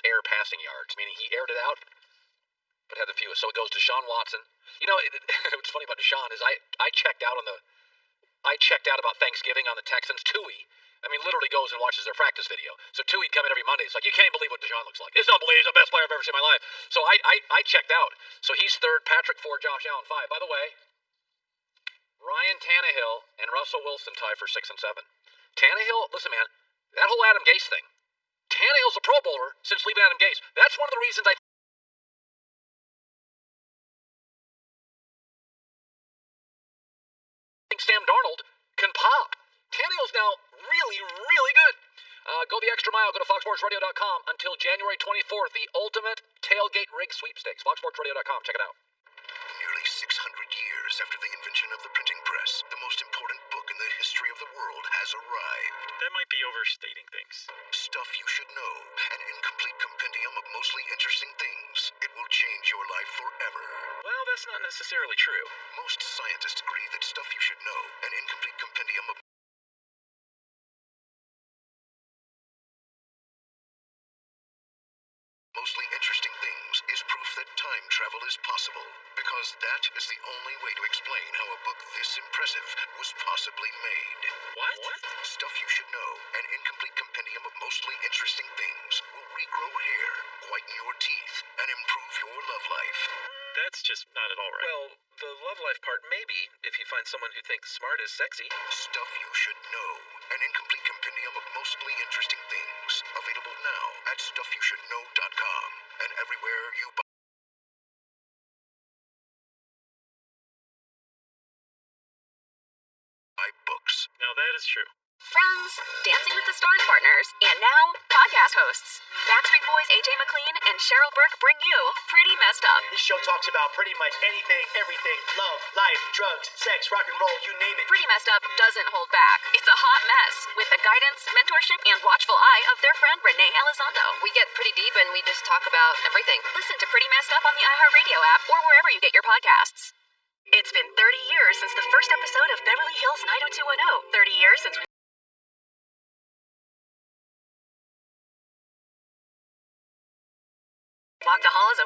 air passing yards, meaning he aired it out, but had the fewest. So it goes to Deshaun Watson. What's funny about Deshaun is I checked out about Thanksgiving on the Texans. Tui, literally goes and watches their practice video. So Tui'd come in every Monday. It's like, you can't believe what Deshaun looks like. It's unbelievable. He's the best player I've ever seen in my life. So I checked out. So he's third, Patrick 4, Josh Allen 5. By the way, Ryan Tannehill and Russell Wilson tie for 6 and 7. Tannehill, listen, man, that whole Adam Gase thing. Tannehill's a Pro Bowler since leaving Adam Gase. That's one of the reasons I think Sam Darnold can pop. Tannehill's now really, really good. Go the extra mile. Go to foxsportsradio.com until January 24th. The ultimate tailgate rig sweepstakes. foxsportsradio.com. Check it out. Nearly 600 years after the invention of the printing press, the most important book in the history of the world has arrived. That might be overstating things. Stuff You Should Know, an incomplete compendium of mostly interesting things. It will change your life forever. Well, that's not necessarily true. Most scientists agree that Stuff You Should Know, an incomplete compendium of mostly interesting things is proof that time travel is possible, because that is the only way to explain how a book this impressive was possibly made. What? Stuff You Should Know, an incomplete compendium of mostly interesting things, will regrow hair, whiten your teeth, and improve your love life. That's just not at all right. Well, the love life part maybe, if you find someone who thinks smart is sexy. Stuff You Should Know, an incomplete compendium of mostly interesting things, available now at stuffyoushouldknow.com and everywhere you buy books. Now that is true. Friends, Dancing with the Stars partners, and now podcast hosts. Backstreet Boys AJ McLean and Cheryl Burke bring you Pretty Messed Up. This show talks about pretty much anything, everything, love, life, drugs, sex, rock and roll, you name it. Pretty Messed Up doesn't hold back. It's a hot mess with the guidance, mentorship, and watchful eye of their friend Renee Elizondo. We get pretty deep and we just talk about everything. Listen to Pretty Messed Up on the iHeartRadio app or wherever you get your podcasts. It's been 30 years since the first episode of Beverly Hills 90210. 30 years since we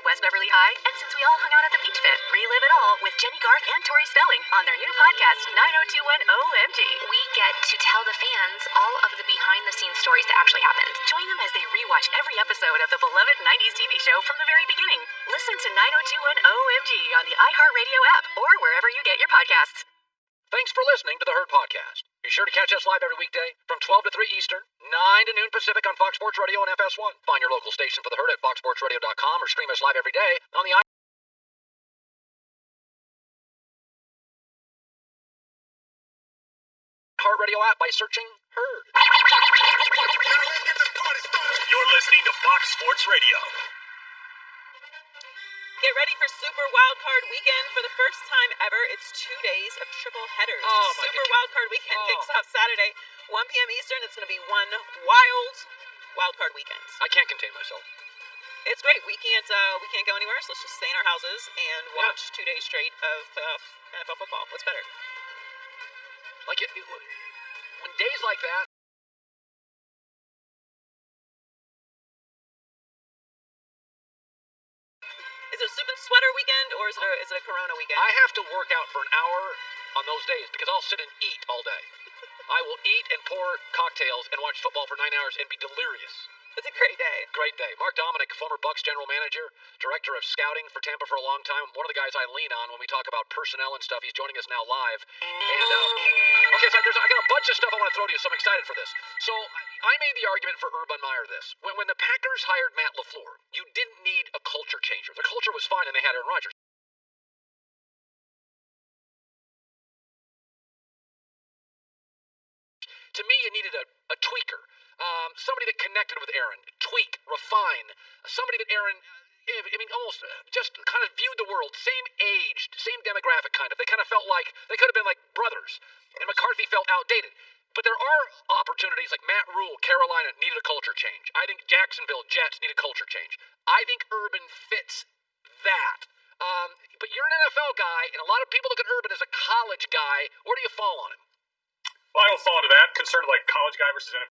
West Beverly High, and since we all hung out at the Peach Pit, relive it all with Jenny Garth and Tori Spelling on their new podcast, 9021 OMG. We get to tell the fans all of the behind-the-scenes stories that actually happened. Join them as they rewatch every episode of the beloved 90s TV show from the very beginning. Listen to 9021 OMG on the iHeartRadio app or wherever you get your podcasts. Thanks for listening to the Herd Podcast. Be sure to catch us live every weekday from 12 to 3 Eastern, 9 to noon Pacific on Fox Sports Radio and FS1. Find your local station for the Herd at foxsportsradio.com or stream us live every day on the iHeart Radio app by searching Herd. You're listening to Fox Sports Radio. Get ready for Super Wildcard Weekend. For the first time ever, it's 2 days of triple headers. Super Wildcard Weekend kicks off Saturday, 1 p.m. Eastern. It's going to be one wild wildcard weekend. I can't contain myself. It's great. We can't go anywhere, so let's just stay in our houses and watch 2 days straight of playoff NFL football. What's better? Like when days like that. Is it a soup and sweater weekend, or is it a Corona weekend? I have to work out for an hour on those days because I'll sit and eat all day. I will eat and pour cocktails and watch football for 9 hours and be delirious. It's a great day. Great day. Mark Dominik, former Bucs general manager, director of scouting for Tampa for a long time. One of the guys I lean on when we talk about personnel and stuff. He's joining us now live. And, okay, so I got a bunch of stuff I want to throw to you, so I'm excited for this. So I made the argument for Urban Meyer this. When the Packers hired Matt LaFleur, you didn't need a culture changer. The culture was fine and they had Aaron Rodgers. To me, you needed a tweaker. Somebody that connected with Aaron, tweak, refine, somebody that Aaron, almost just kind of viewed the world, same age, same demographic kind of. They kind of felt like, they could have been like brothers, and McCarthy felt outdated. But there are opportunities like Matt Rule, Carolina, needed a culture change. I think Jacksonville, Jets, need a culture change. I think Urban fits that. But you're an NFL guy, and a lot of people look at Urban as a college guy. Where do you fall on him? Well, I don't fall into that. Concerned like college guy versus NFL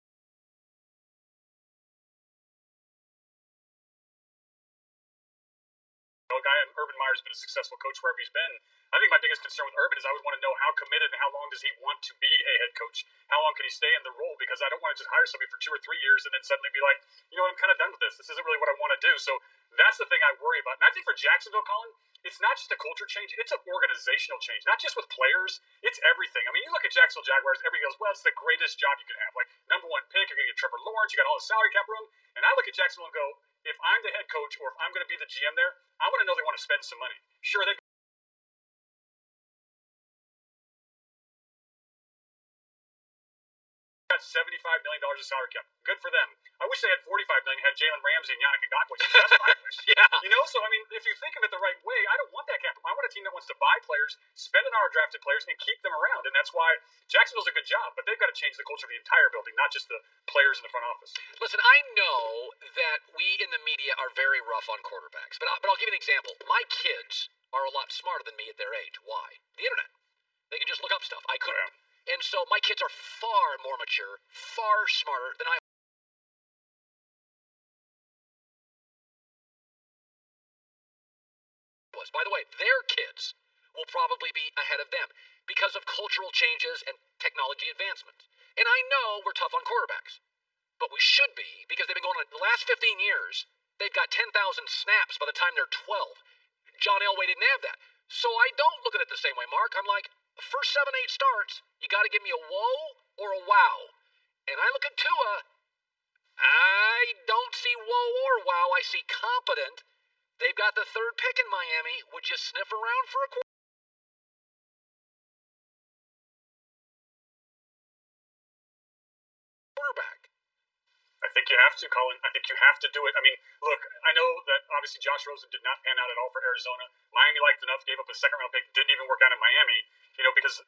guy, and Urban Meyer's been a successful coach wherever he's been. I think my biggest concern with Urban is I would want to know how committed and how long does he want to be a head coach? How long can he stay in the role? Because I don't want to just hire somebody for 2 or 3 years and then suddenly be like, you know what, I'm kind of done with this. This isn't really what I want to do. So that's the thing I worry about. And I think for Jacksonville, Colin, it's not just a culture change, it's an organizational change. Not just with players, it's everything. I mean, you look at Jacksonville Jaguars, everybody goes, well, it's the greatest job you can have. Like, #1 pick, you're going to get Trevor Lawrence, you got all the salary cap room. And I look at Jacksonville and go, if I'm the head coach or if I'm going to be the GM there, I want to know they want to spend some money. Sure, they've got $75 million of salary cap. Good for them. I wish they had $45 million, had Jalen Ramsey and Yannick Ngakoue. That's what I wish. Yeah. You know, so I mean, if you think of it the right way, I don't want that cap. I want a team that wants to buy players, spend on our drafted players, and keep them around. And that's why Jacksonville's a good job, but they've got to change the culture of the entire building, not just the players in the front office. Listen, I know that we in the media are very rough on quarterbacks, but I'll give you an example. My kids are a lot smarter than me at their age. Why? The internet. They can just look up stuff. I couldn't. And so my kids are far more mature, far smarter than I was. By the way, their kids will probably be ahead of them because of cultural changes and technology advancements. And I know we're tough on quarterbacks, but we should be because they've been going on the last 15 years. They've got 10,000 snaps by the time they're 12. John Elway didn't have that. So I don't look at it the same way, Mark. I'm like, first 7-8 starts, you got to give me a whoa or a wow. And I look at Tua, I don't see whoa or wow. I see competent. They've got the 3rd pick in Miami. Would you sniff around for a quarterback? I think you have to, Colin. I think you have to do it. I mean, look, I know that obviously Josh Rosen did not pan out at all for Arizona. Miami liked enough, gave up a 2nd-round pick, didn't even work out in Miami, because,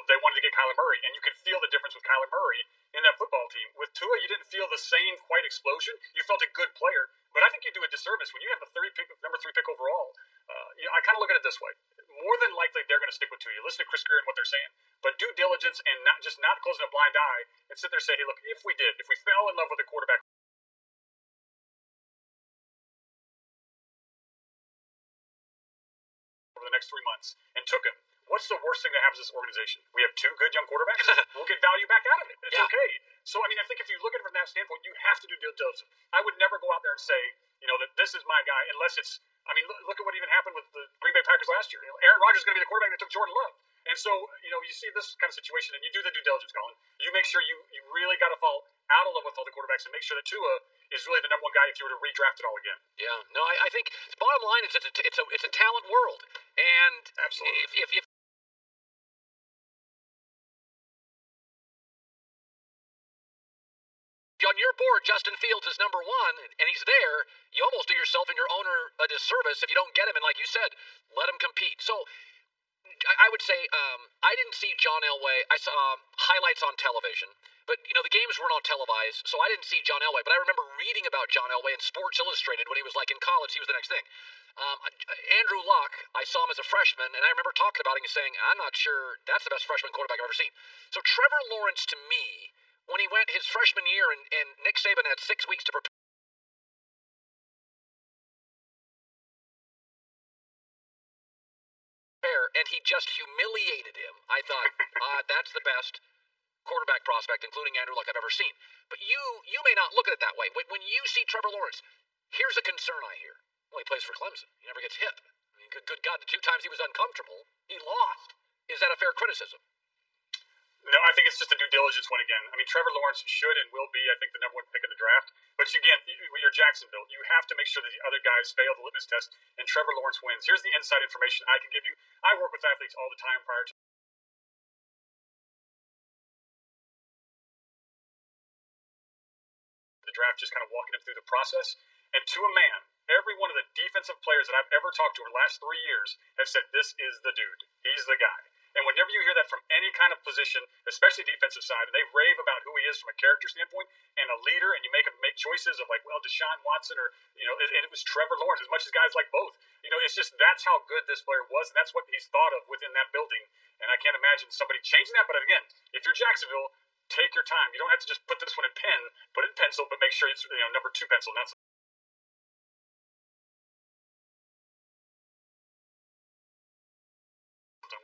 they wanted to get Kyler Murray, and you could feel the difference with Kyler Murray in that football team. With Tua, you didn't feel the same quite explosion. You felt a good player, but I think you do a disservice when you have the number 3 pick overall. I kind of look at it this way. More than likely, they're going to stick with Tua. You listen to Chris Greer and what they're saying, but due diligence and not closing a blind eye and sit there and say, hey, look, if we fell in love with a quarterback the next 3 months and took him, what's the worst thing that happens to this organization? We have 2 good young quarterbacks. We'll get value back out of it. It's okay. So, I mean, I think if you look at it from that standpoint, you have to do due diligence. I would never go out there and say, that this is my guy unless it's, I mean, look at what even happened with the Green Bay Packers last year. Aaron Rodgers is going to be the quarterback that took Jordan Love. And so, you see this kind of situation and you do the due diligence, Colin. You make sure you really got to fall out of love with all the quarterbacks and make sure that Tua is really the number one guy if you were to redraft it all again. Yeah, no, I think the bottom line is it's a talent world. And absolutely. If on your board, Justin Fields is number 1, and he's there, you almost do yourself and your owner a disservice if you don't get him. And like you said, let him compete. So I would say I didn't see John Elway. I saw highlights on television, but the games weren't all televised, so I didn't see John Elway. But I remember reading about John Elway in Sports Illustrated when he was like in college. He was the next thing. Andrew Luck, I saw him as a freshman, and I remember talking about him and saying, I'm not sure that's the best freshman quarterback I've ever seen. So Trevor Lawrence, to me, when he went his freshman year and Nick Saban had 6 weeks to prepare, and he just humiliated him. I thought, that's the best quarterback prospect, including Andrew Luck, I've ever seen. But you may not look at it that way. When you see Trevor Lawrence, here's a concern I hear. Well, he plays for Clemson. He never gets hit. I mean, good God, the 2 times he was uncomfortable, he lost. Is that a fair criticism? No, I think it's just a due diligence one again. I mean, Trevor Lawrence should and will be, I think, the number 1 pick in the draft. But again, you're Jacksonville. You have to make sure that the other guys fail the litmus test, and Trevor Lawrence wins. Here's the inside information I can give you. I work with athletes all the time prior to the draft, just kind of walking them through the process. And to a man, every one of the defensive players that I've ever talked to over the last 3 years have said, this is the dude. He's the guy. And whenever you hear that from any kind of position, especially defensive side, and they rave about who he is from a character standpoint and a leader, and you make him make choices of like, well, Deshaun Watson or, and it was Trevor Lawrence, as much as guys like both. It's just that's how good this player was, and that's what he's thought of within that building. And I can't imagine somebody changing that. But again, if you're Jacksonville, take your time. You don't have to just put this one in pen, put it in pencil, but make sure it's number 2 pencil, not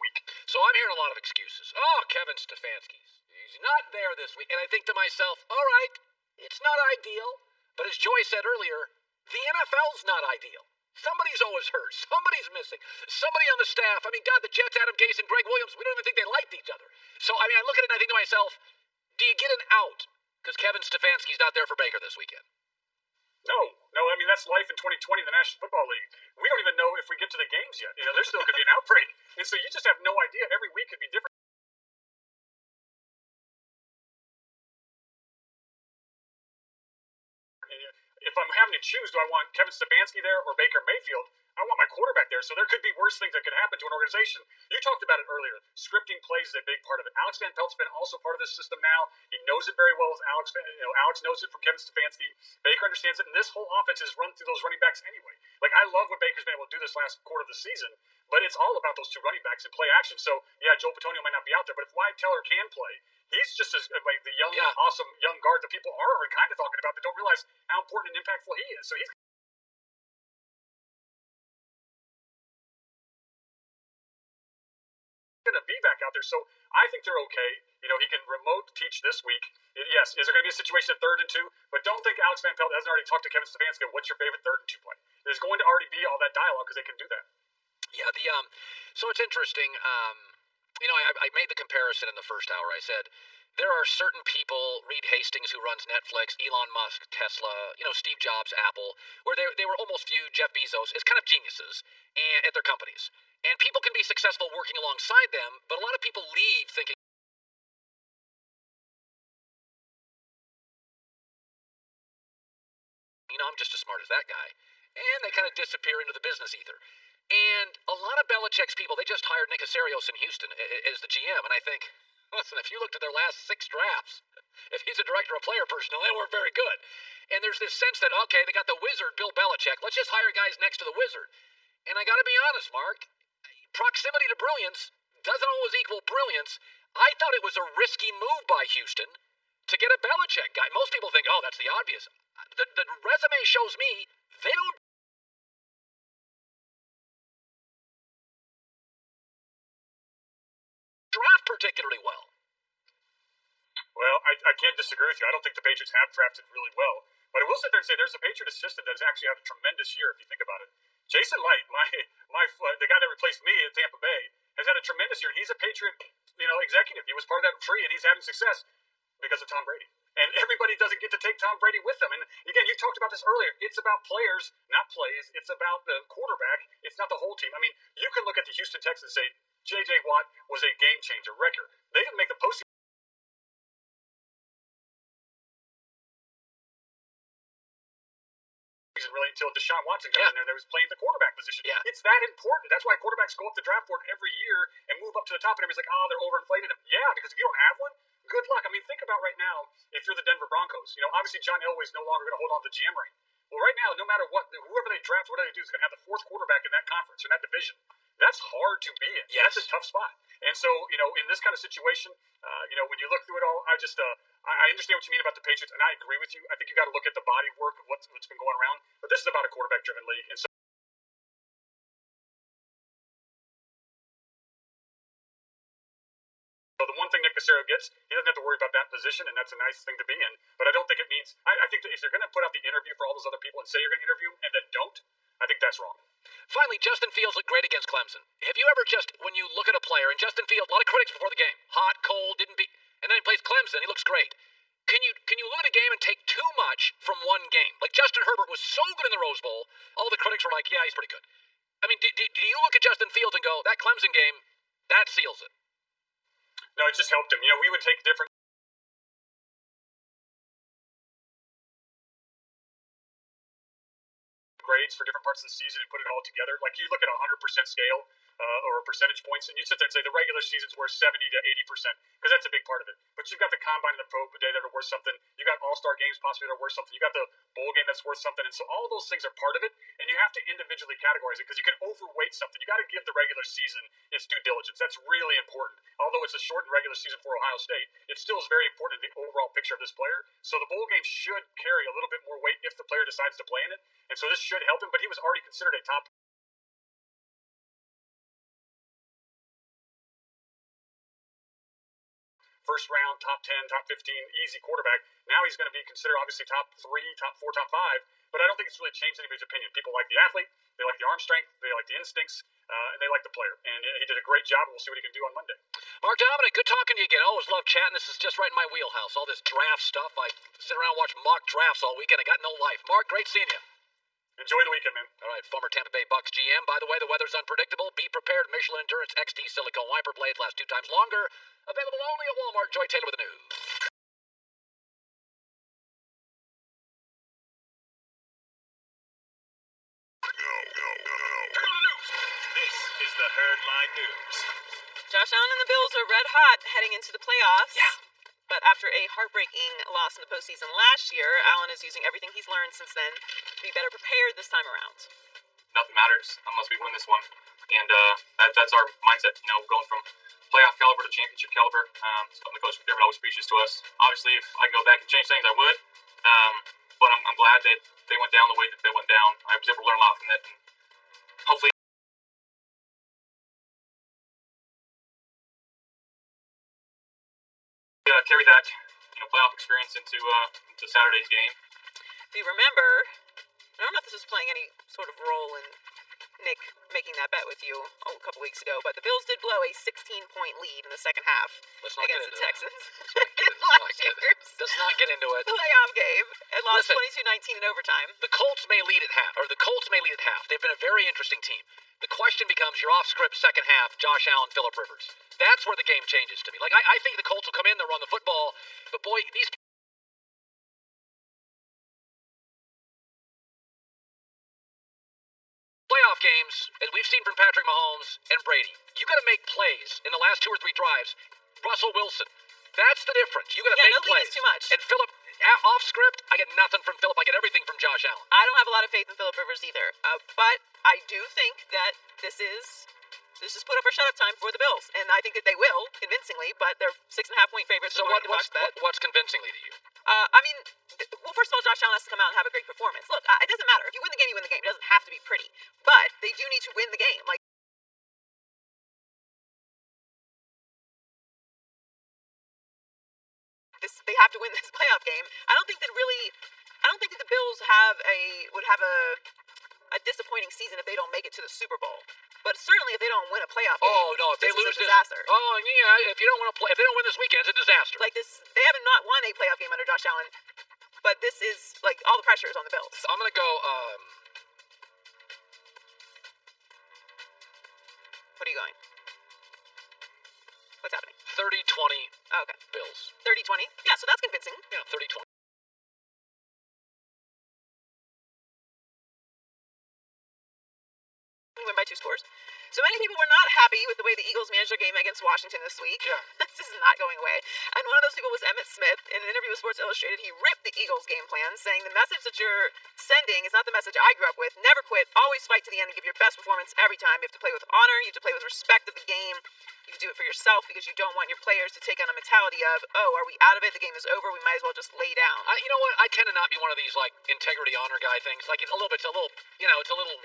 week. So I'm hearing a lot of excuses. Oh, Kevin Stefanski's. He's not there this week. And I think to myself, all right, it's not ideal. But as Joy said earlier, the NFL's not ideal. Somebody's always hurt. Somebody's missing. Somebody on the staff. I mean, God, the Jets, Adam Gase and Greg Williams, we don't even think they liked each other. So, I mean, I look at it and I think to myself, do you get an out? Because Kevin Stefanski's not there for Baker this weekend. No. I mean, that's life in 2020 in the National Football League. We don't even know if we get to the games yet. There still could be an outbreak. And so you just have no idea. Every week could be different. If I'm having to choose, do I want Kevin Stefanski there or Baker Mayfield? I want my quarterback there, so there could be worse things that could happen to an organization. You talked about it earlier. Scripting plays is a big part of it. Alex Van Pelt's been also part of this system now. He knows it very well with Alex. Alex knows it from Kevin Stefanski. Baker understands it, and this whole offense is run through those running backs anyway. Like, I love what Baker's been able to do this last quarter of the season, but it's all about those 2 running backs and play action. So, yeah, Joel Bitonio might not be out there, but if Wyatt Teller can play, he's just as like the young, awesome young guard that people are kind of talking about that don't realize how important and impactful he is. So he's going to be back out there. So I think they're okay. He can remote teach this week. Yes, is there going to be a situation at 3rd and 2? But don't think Alex Van Pelt hasn't already talked to Kevin Stefanski. What's your favorite 3rd and 2 play? There's going to already be all that dialogue because they can do that. Yeah, so it's interesting. I made the comparison in the first hour. I said there are certain people, Reed Hastings, who runs Netflix, Elon Musk, Tesla, Steve Jobs, Apple, where they were almost viewed, Jeff Bezos, as kind of geniuses at their companies. And people can be successful working alongside them, but a lot of people leave thinking, I'm just as smart as that guy. And they kind of disappear into the business ether. And a lot of Belichick's people, they just hired Nick Casarios in Houston as the GM. And I think, listen, if you looked at their last 6 drafts, if he's a director of player personnel, they weren't very good. And there's this sense that, okay, they got the wizard, Bill Belichick. Let's just hire guys next to the wizard. And I got to be honest, Mark, proximity to brilliance doesn't always equal brilliance. I thought it was a risky move by Houston to get a Belichick guy. Most people think, oh, that's the obvious. The resume shows me they don't particularly well. Well, I can't disagree with you. I don't think the Patriots have drafted really well. But I will sit there and say there's a Patriot assistant that has actually had a tremendous year if you think about it. Jason Light, the guy that replaced me at Tampa Bay, has had a tremendous year. He's a Patriot, executive. He was part of that tree, and he's having success because of Tom Brady. And everybody doesn't get to take Tom Brady with them. And again, you talked about this earlier. It's about players, not plays. It's about the quarterback. It's not the whole team. I mean, you can look at the Houston Texans and say J.J. Watt was a game changer, wrecker. They didn't make the postseason really until Deshaun Watson got in there. They was playing the quarterback position. Yeah. It's that important. That's why quarterbacks go up the draft board every year and move up to the top. And everybody's like, oh, they're overinflating them. Yeah, because if you don't have one, good luck. I mean, think about right now, if you're the Denver Broncos, obviously John Elway's no longer going to hold on to the GM ring. Well, right now, no matter what, whoever they draft, whatever they do, is going to have the fourth quarterback in that conference or in that division. That's hard to be in. Yes. That's a tough spot. And so, in this kind of situation, when you look through it all, I understand what you mean about the Patriots, and I agree with you. I think you got to look at the body of work of what's been going around. But this is about a quarterback-driven league, and so. So the one thing Nick Cassero gets, he doesn't have to worry about that position, and that's a nice thing to be in. But I don't think it means. I think that if you're going to put out the interview for all those other people and say you're going to interview them and then don't, I think that's wrong. Finally, Justin Fields looked great against Clemson. Have you ever when you look at a player, and Justin Fields, a lot of critics before the game, hot, cold, and then he plays Clemson, he looks great. Can you look at a game and take too much from one game? Like Justin Herbert was so good in the Rose Bowl, all the critics were like, yeah, he's pretty good. I mean, do you look at Justin Fields and go, that Clemson game, that seals it? No, it just helped him. We would take different grades for different parts of the season and put it all together. Like you look at a 100% scale or percentage points, and you sit there and say the regular season's worth 70 to 80% because that's a big part of it. But you've got the combine and the pro day that are worth something. You got all-star games possibly that are worth something. You got the bowl game that's worth something, and so all those things are part of it. And you have to individually categorize it because you can overweight something. You got to give the regular season its due diligence. That's really important. Although it's a shortened regular season for Ohio State, it still is very important in the overall picture of this player. So the bowl game should carry a little bit more weight if the player decides to play in it. And so this should help him, but he was already considered a top first round, top 10, top 15, easy quarterback. Now he's going to be considered obviously top 3, top 4, top 5, but I don't think it's really changed anybody's opinion. People like the athlete, they like the arm strength, they like the instincts, and they like the player. And he did a great job, and we'll see what he can do on Monday. Mark Dominik, good talking to you again. Always love chatting. This is just right in my wheelhouse. All this draft stuff. I sit around and watch mock drafts all weekend. I got no life. Mark, great seeing you. Enjoy the weekend, man. All right, former Tampa Bay Bucks GM. By the way, the weather's unpredictable. Be prepared. Michelin Endurance XT silicone wiper blades last 2 times longer. Available only at Walmart. Joy Taylor with the news. Turn on the news. This is the Herdline News. Josh Allen and the Bills are red hot heading into the playoffs. Yeah. But after a heartbreaking loss in the postseason last year, Allen is using everything he's learned since then to be better prepared this time around. Nothing matters unless we win this one. And that's our mindset, going from playoff caliber to championship caliber. Something the coach McDermott always preaches to us. Obviously, if I could go back and change things, I would. But I'm glad that they went down the way that they went down. I was able to learn a lot from it. And hopefully, carry that playoff experience into Saturday's game. If you remember, I don't know if this was playing any sort of role in Nick making that bet with you a couple weeks ago, but the Bills did blow a 16-point lead in the second half against the Texans in last year's Let's not get into it. playoff game and lost 22-19 in overtime. The Colts may lead at half. They've been a very interesting team. The question becomes your off-script second half, Josh Allen, Phillip Rivers. That's where the game changes to me. Like, I think the Colts will come in, they'll run the football, but boy, these playoff games, as we've seen from Patrick Mahomes and Brady, you got to make plays in the last 2 or 3 drives. Russell Wilson, that's the difference. You got to make plays. Too much. And Phillip, off script, I get nothing from Phillip. I get everything from Josh Allen. I don't have a lot of faith in Phillip Rivers either, but I do think that this is put up or shut up time for the Bills, and I think that they will convincingly. But they're 6.5-point favorites. So what's convincingly to you? First of all, Josh Allen has to come out and have a great performance. Look, it doesn't matter. If you win the game, you win the game. It doesn't have to be pretty. But they do need to win the game. Like, they have to win this playoff game. I don't think that the Bills would have a disappointing season if they don't make it to the Super Bowl. But certainly if they don't win a playoff game, oh no, if they lose this, disaster. Oh yeah, if they don't win this weekend, it's a disaster. Like this, they haven't not won a playoff game under Josh Allen, but this is like all the pressure is on the Bills. So I'm gonna go. What are you going? What's happening? 30-20. Oh, okay. Bills. 30-20. Yeah, so that's convincing. Yeah, 30-20. We win by 2 scores. So many people were not happy with the way the Eagles managed their game against Washington this week. Yeah. This is not going away. And one of those people was Emmitt Smith. In an interview with Sports Illustrated, he ripped the Eagles game plan, saying the message that you're sending is not the message I grew up with. Never quit. Always fight to the end and give your best performance every time. You have to play with honor. You have to play with respect of the game. You have to do it for yourself because you don't want your players to take on a mentality of, oh, are we out of it? The game is over. We might as well just lay down. You know what? I tend to not be one of these like integrity honor guy things. Like it's a little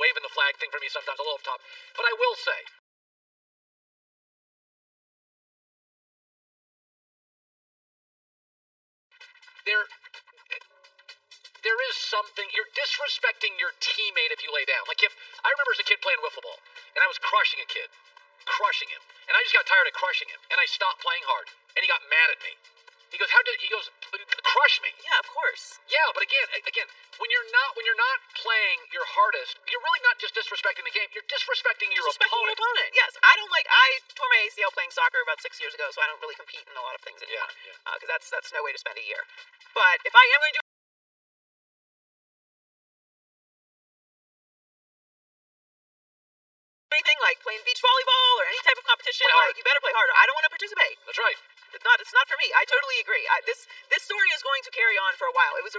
waving the flag thing for me sometimes, a little off top. But I will say, there is something, you're disrespecting your teammate if you lay down. Like if I remember as a kid playing wiffle ball and I was crushing him, and I just got tired of crushing him and I stopped playing hard and he got mad at me. He goes, crush me. Yeah, of course. Yeah, but again, when you're not playing your hardest, you're really not just disrespecting the game, you're disrespecting your opponent. Yes, I tore my ACL playing soccer about 6 years ago, so I don't really compete in a lot of things anymore. Yeah. Because that's no way to spend a year. But if I am going to do anything like playing beach volleyball or any type of competition, you better play harder. I don't want to participate. That's right. It's not for me. I totally agree. This story is going to carry on for a while. I think it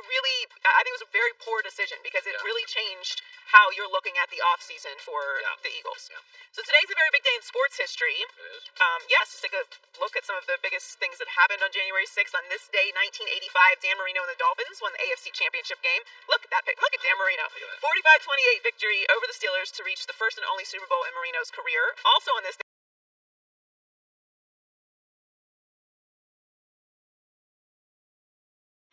was a very poor decision because it really changed how you're looking at the off season for the Eagles. Yeah. So today's a very big day in sports history. It is. Yes, let's take a look at some of the biggest things that happened on January 6th. On this day, 1985, Dan Marino and the Dolphins won the AFC Championship game. Look at that pick. Look at Dan Marino. 45-28 victory over the Steelers to reach the first and only Super Bowl in Marino's career. Also on this day,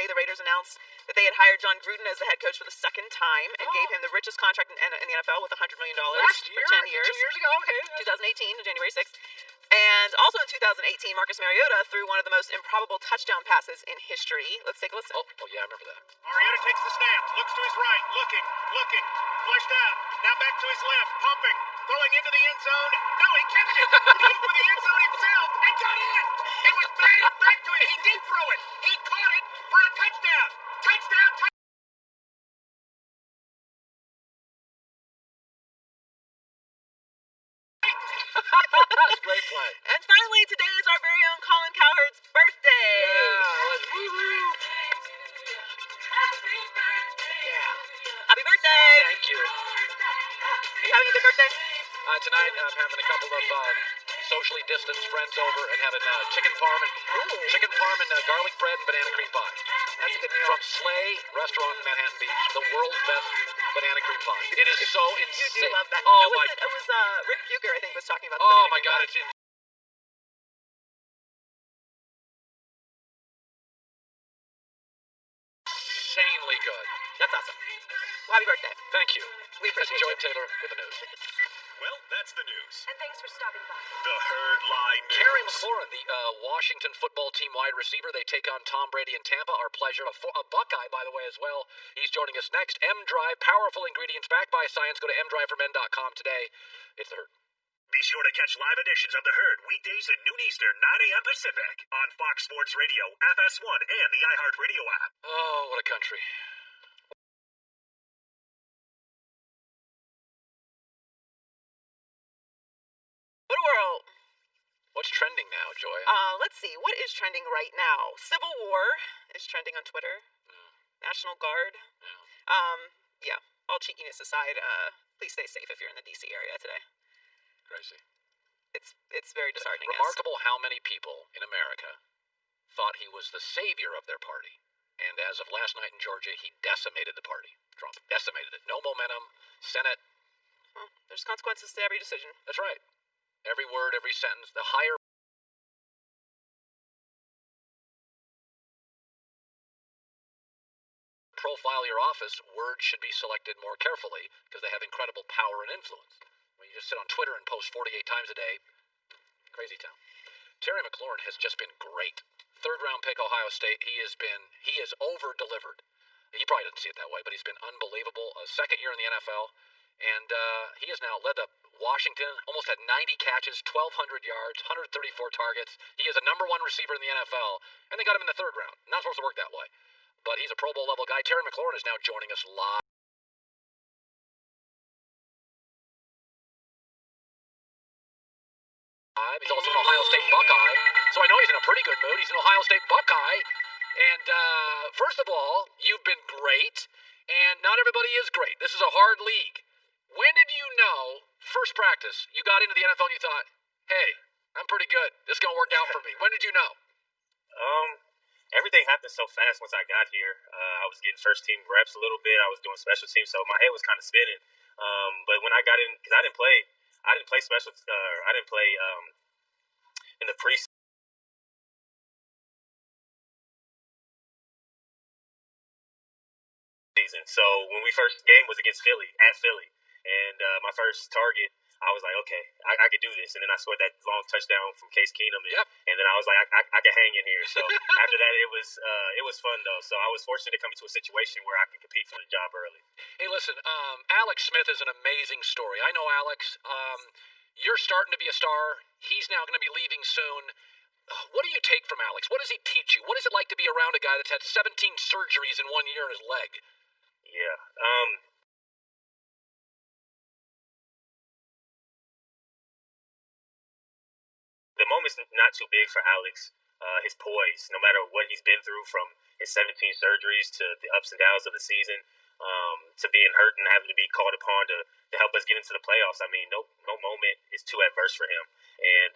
the Raiders announced that they had hired John Gruden as the head coach for the second time and gave him the richest contract in the NFL with $100 million for 10 years. 2 years ago, okay. 2018, on January 6th. And also in 2018, Marcus Mariota threw one of the most improbable touchdown passes in history. Let's take a listen. Oh yeah, I remember that. Mariota takes the snap, looks to his right, looking, flushed out, now back to his left, pumping, throwing into the end zone. No, he kept it. Dove for the end zone himself and got in. It was batted back to him. He did throw it. He caught it for a touchdown. Touchdown. That's a great play. And finally, today is our very own Colin Cowherd's birthday. Happy birthday. Thank you. Are you having a good birthday? Tonight I'm having a couple of socially distanced friends over and having chicken parm and garlic bread and banana cream pie. That's a good meal. From Slay Restaurant in Manhattan Beach, the world's best banana cream pie. It is so insane. You do love that. Oh my! It was Rick Bucher, I think, was talking about. Oh my God! It's insanely good. That's awesome. Well, happy birthday. Thank you. We appreciate Joy you. Taylor with the news. Well, that's the news. And thanks for stopping by. The Herd Line News. Terry McLaurin, the Washington football team wide receiver, they take on Tom Brady in Tampa. Our pleasure. A Buckeye, by the way, as well. He's joining us next. M-Drive, powerful ingredients backed by science. Go to mdriveformen.com today. It's the Herd. Be sure to catch live editions of The Herd weekdays at noon Eastern, 9 a.m. Pacific on Fox Sports Radio, FS1, and the iHeartRadio app. Oh, what a country. What a world. What's trending now, Joy? Let's see. What is trending right now? Civil War is trending on Twitter. National Guard. Yeah. All cheekiness aside, please stay safe if you're in the D.C. area today. Crazy. It's very disheartening. Remarkable how many people in America thought he was the savior of their party. And as of last night in Georgia, he decimated the party. Trump decimated it. No momentum. Senate. Well, there's consequences to every decision. That's right. Every word, every sentence. The higher will file your office, words should be selected more carefully because they have incredible power and influence. When you just sit on Twitter and post 48 times a day, crazy town. Terry McLaurin has just been great. Third-round pick, Ohio State. He has over-delivered. He probably doesn't see it that way, but he's been unbelievable. A second year in the NFL, and he has now led the Washington, almost had 90 catches, 1,200 yards, 134 targets. He is a number one receiver in the NFL, and they got him in the third round. Not supposed to work that way, but he's a Pro Bowl level guy. Terry McLaurin is now joining us live. He's also an Ohio State Buckeye, so I know he's in a pretty good mood. He's an Ohio State Buckeye. And first of all, you've been great, and not everybody is great. This is a hard league. When did you know, first practice, you got into the NFL and you thought, hey, I'm pretty good. This is going to work out for me. When did you know? Everything happened so fast once I got here. I was getting first team reps a little bit. I was doing special teams, so my head was kind of spinning. But when I got in, because I didn't play special. I didn't play in the preseason. So when we first game was against Philly, at Philly, and my first target, I was like, okay, I could do this. And then I scored that long touchdown from Case Keenum, and then I was like, I can hang in here. So after that, it was fun though. So I was fortunate to come into a situation where I could compete for the job early. Hey, listen, Alex Smith is an amazing story. I know Alex. You're starting to be a star. He's now going to be leaving soon. What do you take from Alex? What does he teach you? What is it like to be around a guy that's had 17 surgeries in 1 year in his leg? Yeah. The moment's not too big for Alex. His poise, no matter what he's been through, from his 17 surgeries to the ups and downs of the season, to being hurt and having to be called upon to help us get into the playoffs. I mean, no moment is too adverse for him. And,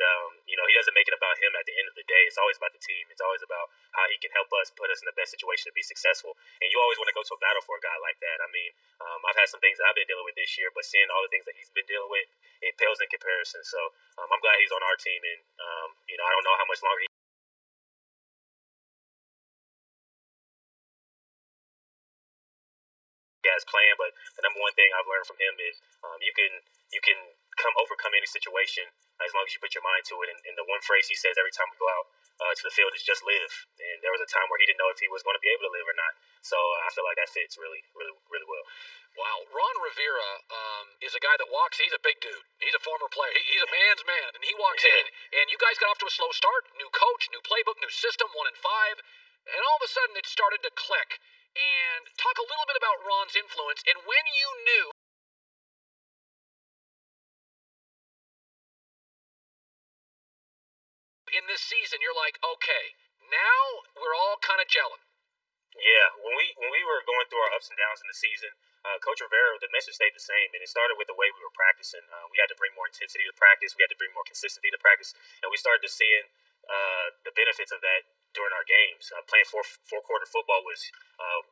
he doesn't make it about him at the end of the day. It's always about the team. It's always about how he can help us, put us in the best situation to be successful. And you always want to go to a battle for a guy like that. I mean, I've had some things that I've been dealing with this year, but seeing all the things that he's been dealing with, it pales in comparison. So I'm glad he's on our team. And, I don't know how much longer he has playing, but the number one thing I've learned from him is you can overcome any situation as long as you put your mind to it. And the one phrase he says every time we go out to the field is just live. And there was a time where he didn't know if he was going to be able to live or not. So I feel like that fits really, really, really well. Wow, Ron Rivera is a guy that walks. He's a big dude. He's a former player. He's a man's man, and he walks in. And you guys got off to a slow start. New coach, new playbook, new system. 1-5, and all of a sudden it started to click. And talk a little bit about Ron's influence and when you knew. In this season, you're like, okay, now we're all kind of gelling. Yeah, when we were going through our ups and downs in the season, Coach Rivera, the message stayed the same, and it started with the way we were practicing. We had to bring more intensity to practice. We had to bring more consistency to practice, and we started to seeing the benefits of that during our games. Playing four-quarter football was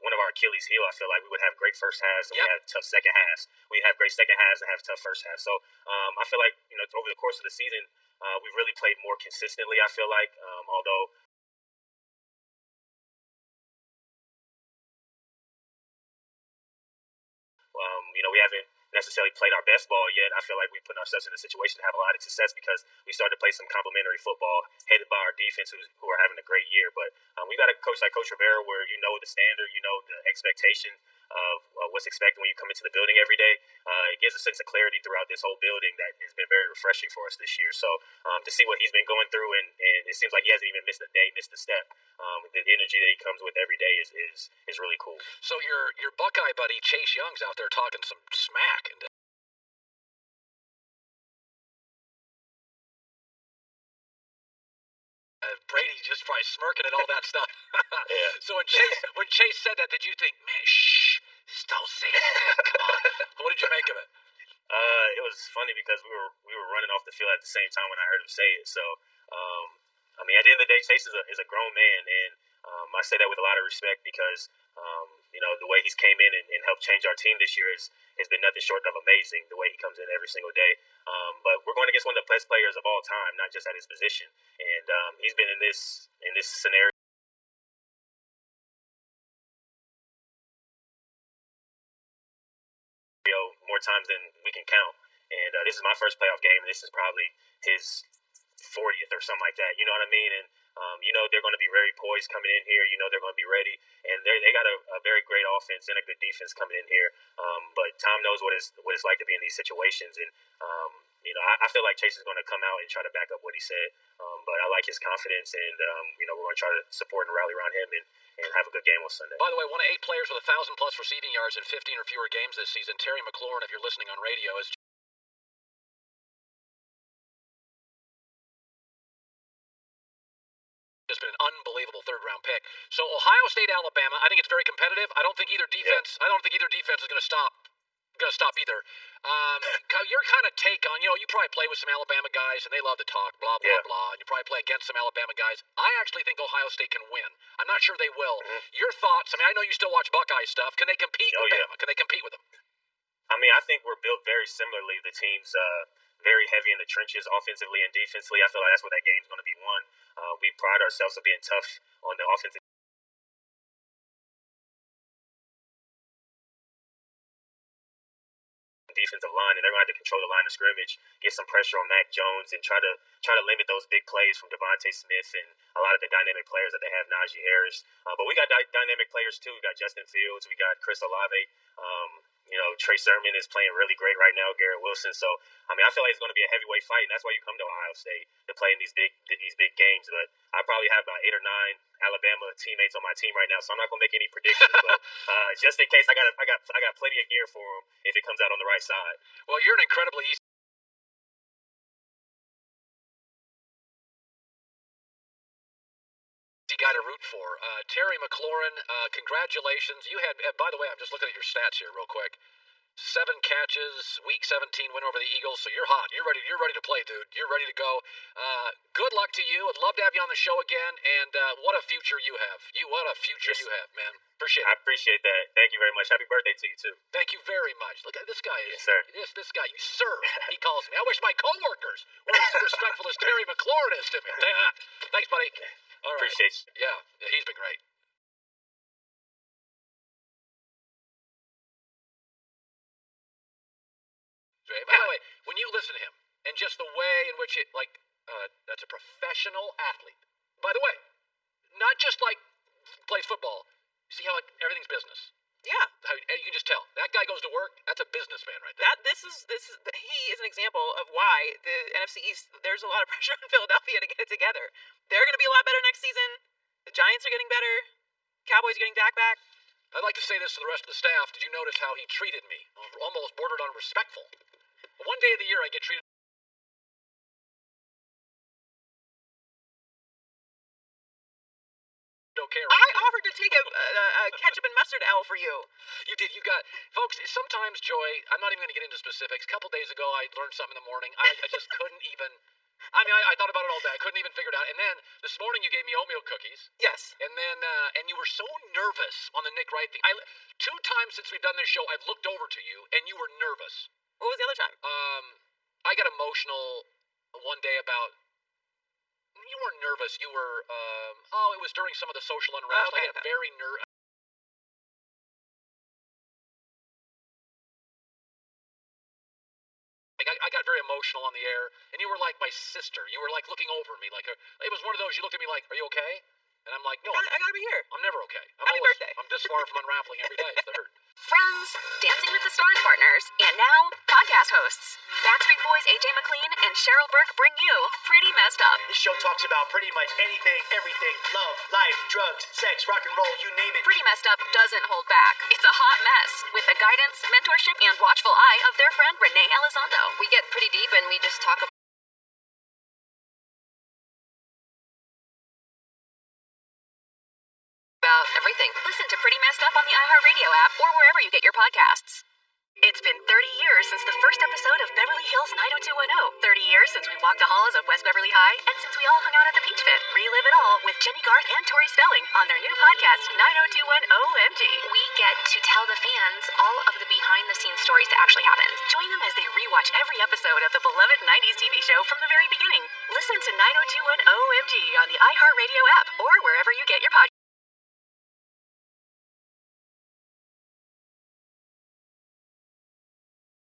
one of our Achilles' heel. I feel like we would have great first halves, and we had tough second halves. We'd have great second halves and have tough first halves. So I feel like over the course of the season, we've really played more consistently. I feel like, although. We haven't necessarily played our best ball yet. I feel like we put ourselves in a situation to have a lot of success because we started to play some complementary football headed by our defense who are having a great year. But we got a coach like Coach Rivera where you know the standard, you know the expectation of what's expected when you come into the building every day. It gives a sense of clarity throughout this whole building that has been very refreshing for us this year. So to see what he's been going through, and it seems like he hasn't even missed a day, missed a step. The energy that he comes with every day is really cool. So your Buckeye buddy Chase Young's out there talking some smack. And Brady just probably smirking at all that stuff. Yeah. So when Chase said that, did you think, man, shh, don't say that, come on? What did you make of it? It was funny because we were running off the field at the same time when I heard him say it. So, at the end of the day, Chase is a grown man, and I say that with a lot of respect because the way he's came in and helped change our team this year has been nothing short of amazing. The way he comes in every single day. But we're going against one of the best players of all time, not just at his position, and he's been in this scenario. more times than we can count. And this is my first playoff game, and this is probably his 40th or something like that. You know what I mean? And they're going to be very poised coming in here. They're going to be ready, and they got a very great offense and a good defense coming in here. But Tom knows what it's like to be in these situations, and I feel like Chase is going to come out and try to back up what he said. But I like his confidence, and we're going to try to support and rally around him and have a good game on Sunday. By the way, one of 8 players with 1,000-plus receiving yards in 15 or fewer games this season, Terry McLaurin, if you're listening on radio, is just been an unbelievable third-round pick. So Ohio State, Alabama, I think it's very competitive. I don't think either defense. Yeah. I don't think either defense is going to stop either. Your kind of take on, you probably play with some Alabama guys and they love to talk, blah, blah, blah, and you probably play against some Alabama guys. I actually think Ohio State can win. I'm not sure they will. Your thoughts? I know you still watch Buckeye stuff. Can they compete with Bama? Can they compete with them? I think we're built very similarly. The team's very heavy in the trenches, offensively and defensively. I feel like that's where that game's going to be won. We pride ourselves on being tough on the offensive defensive line, and they're going to have to control the line of scrimmage, get some pressure on Mac Jones, and try to limit those big plays from Devontae Smith and a lot of the dynamic players that they have, Najee Harris. But we got dynamic players too. We got Justin Fields, we got Chris Olave. Trey Sermon is playing really great right now, Garrett Wilson. So, I feel like it's going to be a heavyweight fight, and that's why you come to Ohio State to play in these big games. But I probably have about 8 or 9 Alabama teammates on my team right now, so I'm not going to make any predictions. But just in case, I got plenty of gear for them if it comes out on the right side. Well, you're an incredibly easy guy to root for. Terry McLaurin, congratulations. You had, by the way, I'm just looking at your stats here real quick. 7 catches, week 17 win over the Eagles. So you're hot. You're ready to play, dude. You're ready to go. Good luck to you. I'd love to have you on the show again. And what a future you have. What a future you have, man. Appreciate it. I appreciate that. Thank you very much. Happy birthday to you too. Thank you very much. Look at this guy. Yes, sir. This guy, sir, he calls me. I wish my coworkers were as respectful as Terry McLaurin is to me. Thanks, buddy. All right. Appreciate you. Yeah, he's been great. By the way, when you listen to him, and just the way in which that's a professional athlete. By the way, not just plays football. You see how everything's business. Yeah. You can just tell. That guy goes to work. That's a businessman right there. He is an example of why the NFC East, there's a lot of pressure on Philadelphia to get it together. They're going to be a lot better next season. The Giants are getting better. Cowboys are getting Dak back. I'd like to say this to the rest of the staff. Did you notice how he treated me? Almost bordered on respectful. One day of the year I get treated okay. I offered to take a ketchup and mustard L for you. You did. You got, folks. Sometimes, Joy, I'm not even going to get into specifics. A couple days ago, I learned something in the morning. I just couldn't even. I thought about it all day. I couldn't even figure it out. And then this morning, you gave me oatmeal cookies. Yes. And then, and you were so nervous on the Nick Wright thing. 2 times since we've done this show, I've looked over to you, and you were nervous. What was the other time? I got emotional one day about. You weren't nervous. You were. It was during some of the social unrest. Okay, I got very nervous. I got very emotional on the air, and you were like my sister. You were like looking over me, it was one of those. You looked at me like, "Are you okay?" And I'm like, "No, I gotta be here. I'm never okay. Happy birthday. I'm this far from unraveling every day. It's the hurt." Friends, Dancing with the Stars partners, and now podcast hosts. Backstreet Boys AJ McLean and Cheryl Burke bring you Pretty Messed Up. This show talks about pretty much anything, everything, love, life, drugs, sex, rock and roll, you name it. Pretty Messed Up doesn't hold back. It's a hot mess with the guidance, mentorship, and watchful eye of their friend Renee Elizondo. We get pretty deep and we just talk about everything. Listen to Pretty Messed Up on the iHeartRadio app or wherever you get your podcasts. It's been 30 years since the first episode of Beverly Hills 90210. 30 years since we walked the halls of West Beverly High, and since we all hung out at the Peach Pit. Relive it all with Jenny Garth and Tori Spelling on their new podcast, 90210 OMG. We get to tell the fans all of the behind-the-scenes stories that actually happened. Join them as they rewatch every episode of the beloved 90s TV show from the very beginning. Listen to 90210 OMG on the iHeartRadio app or wherever you get your podcasts.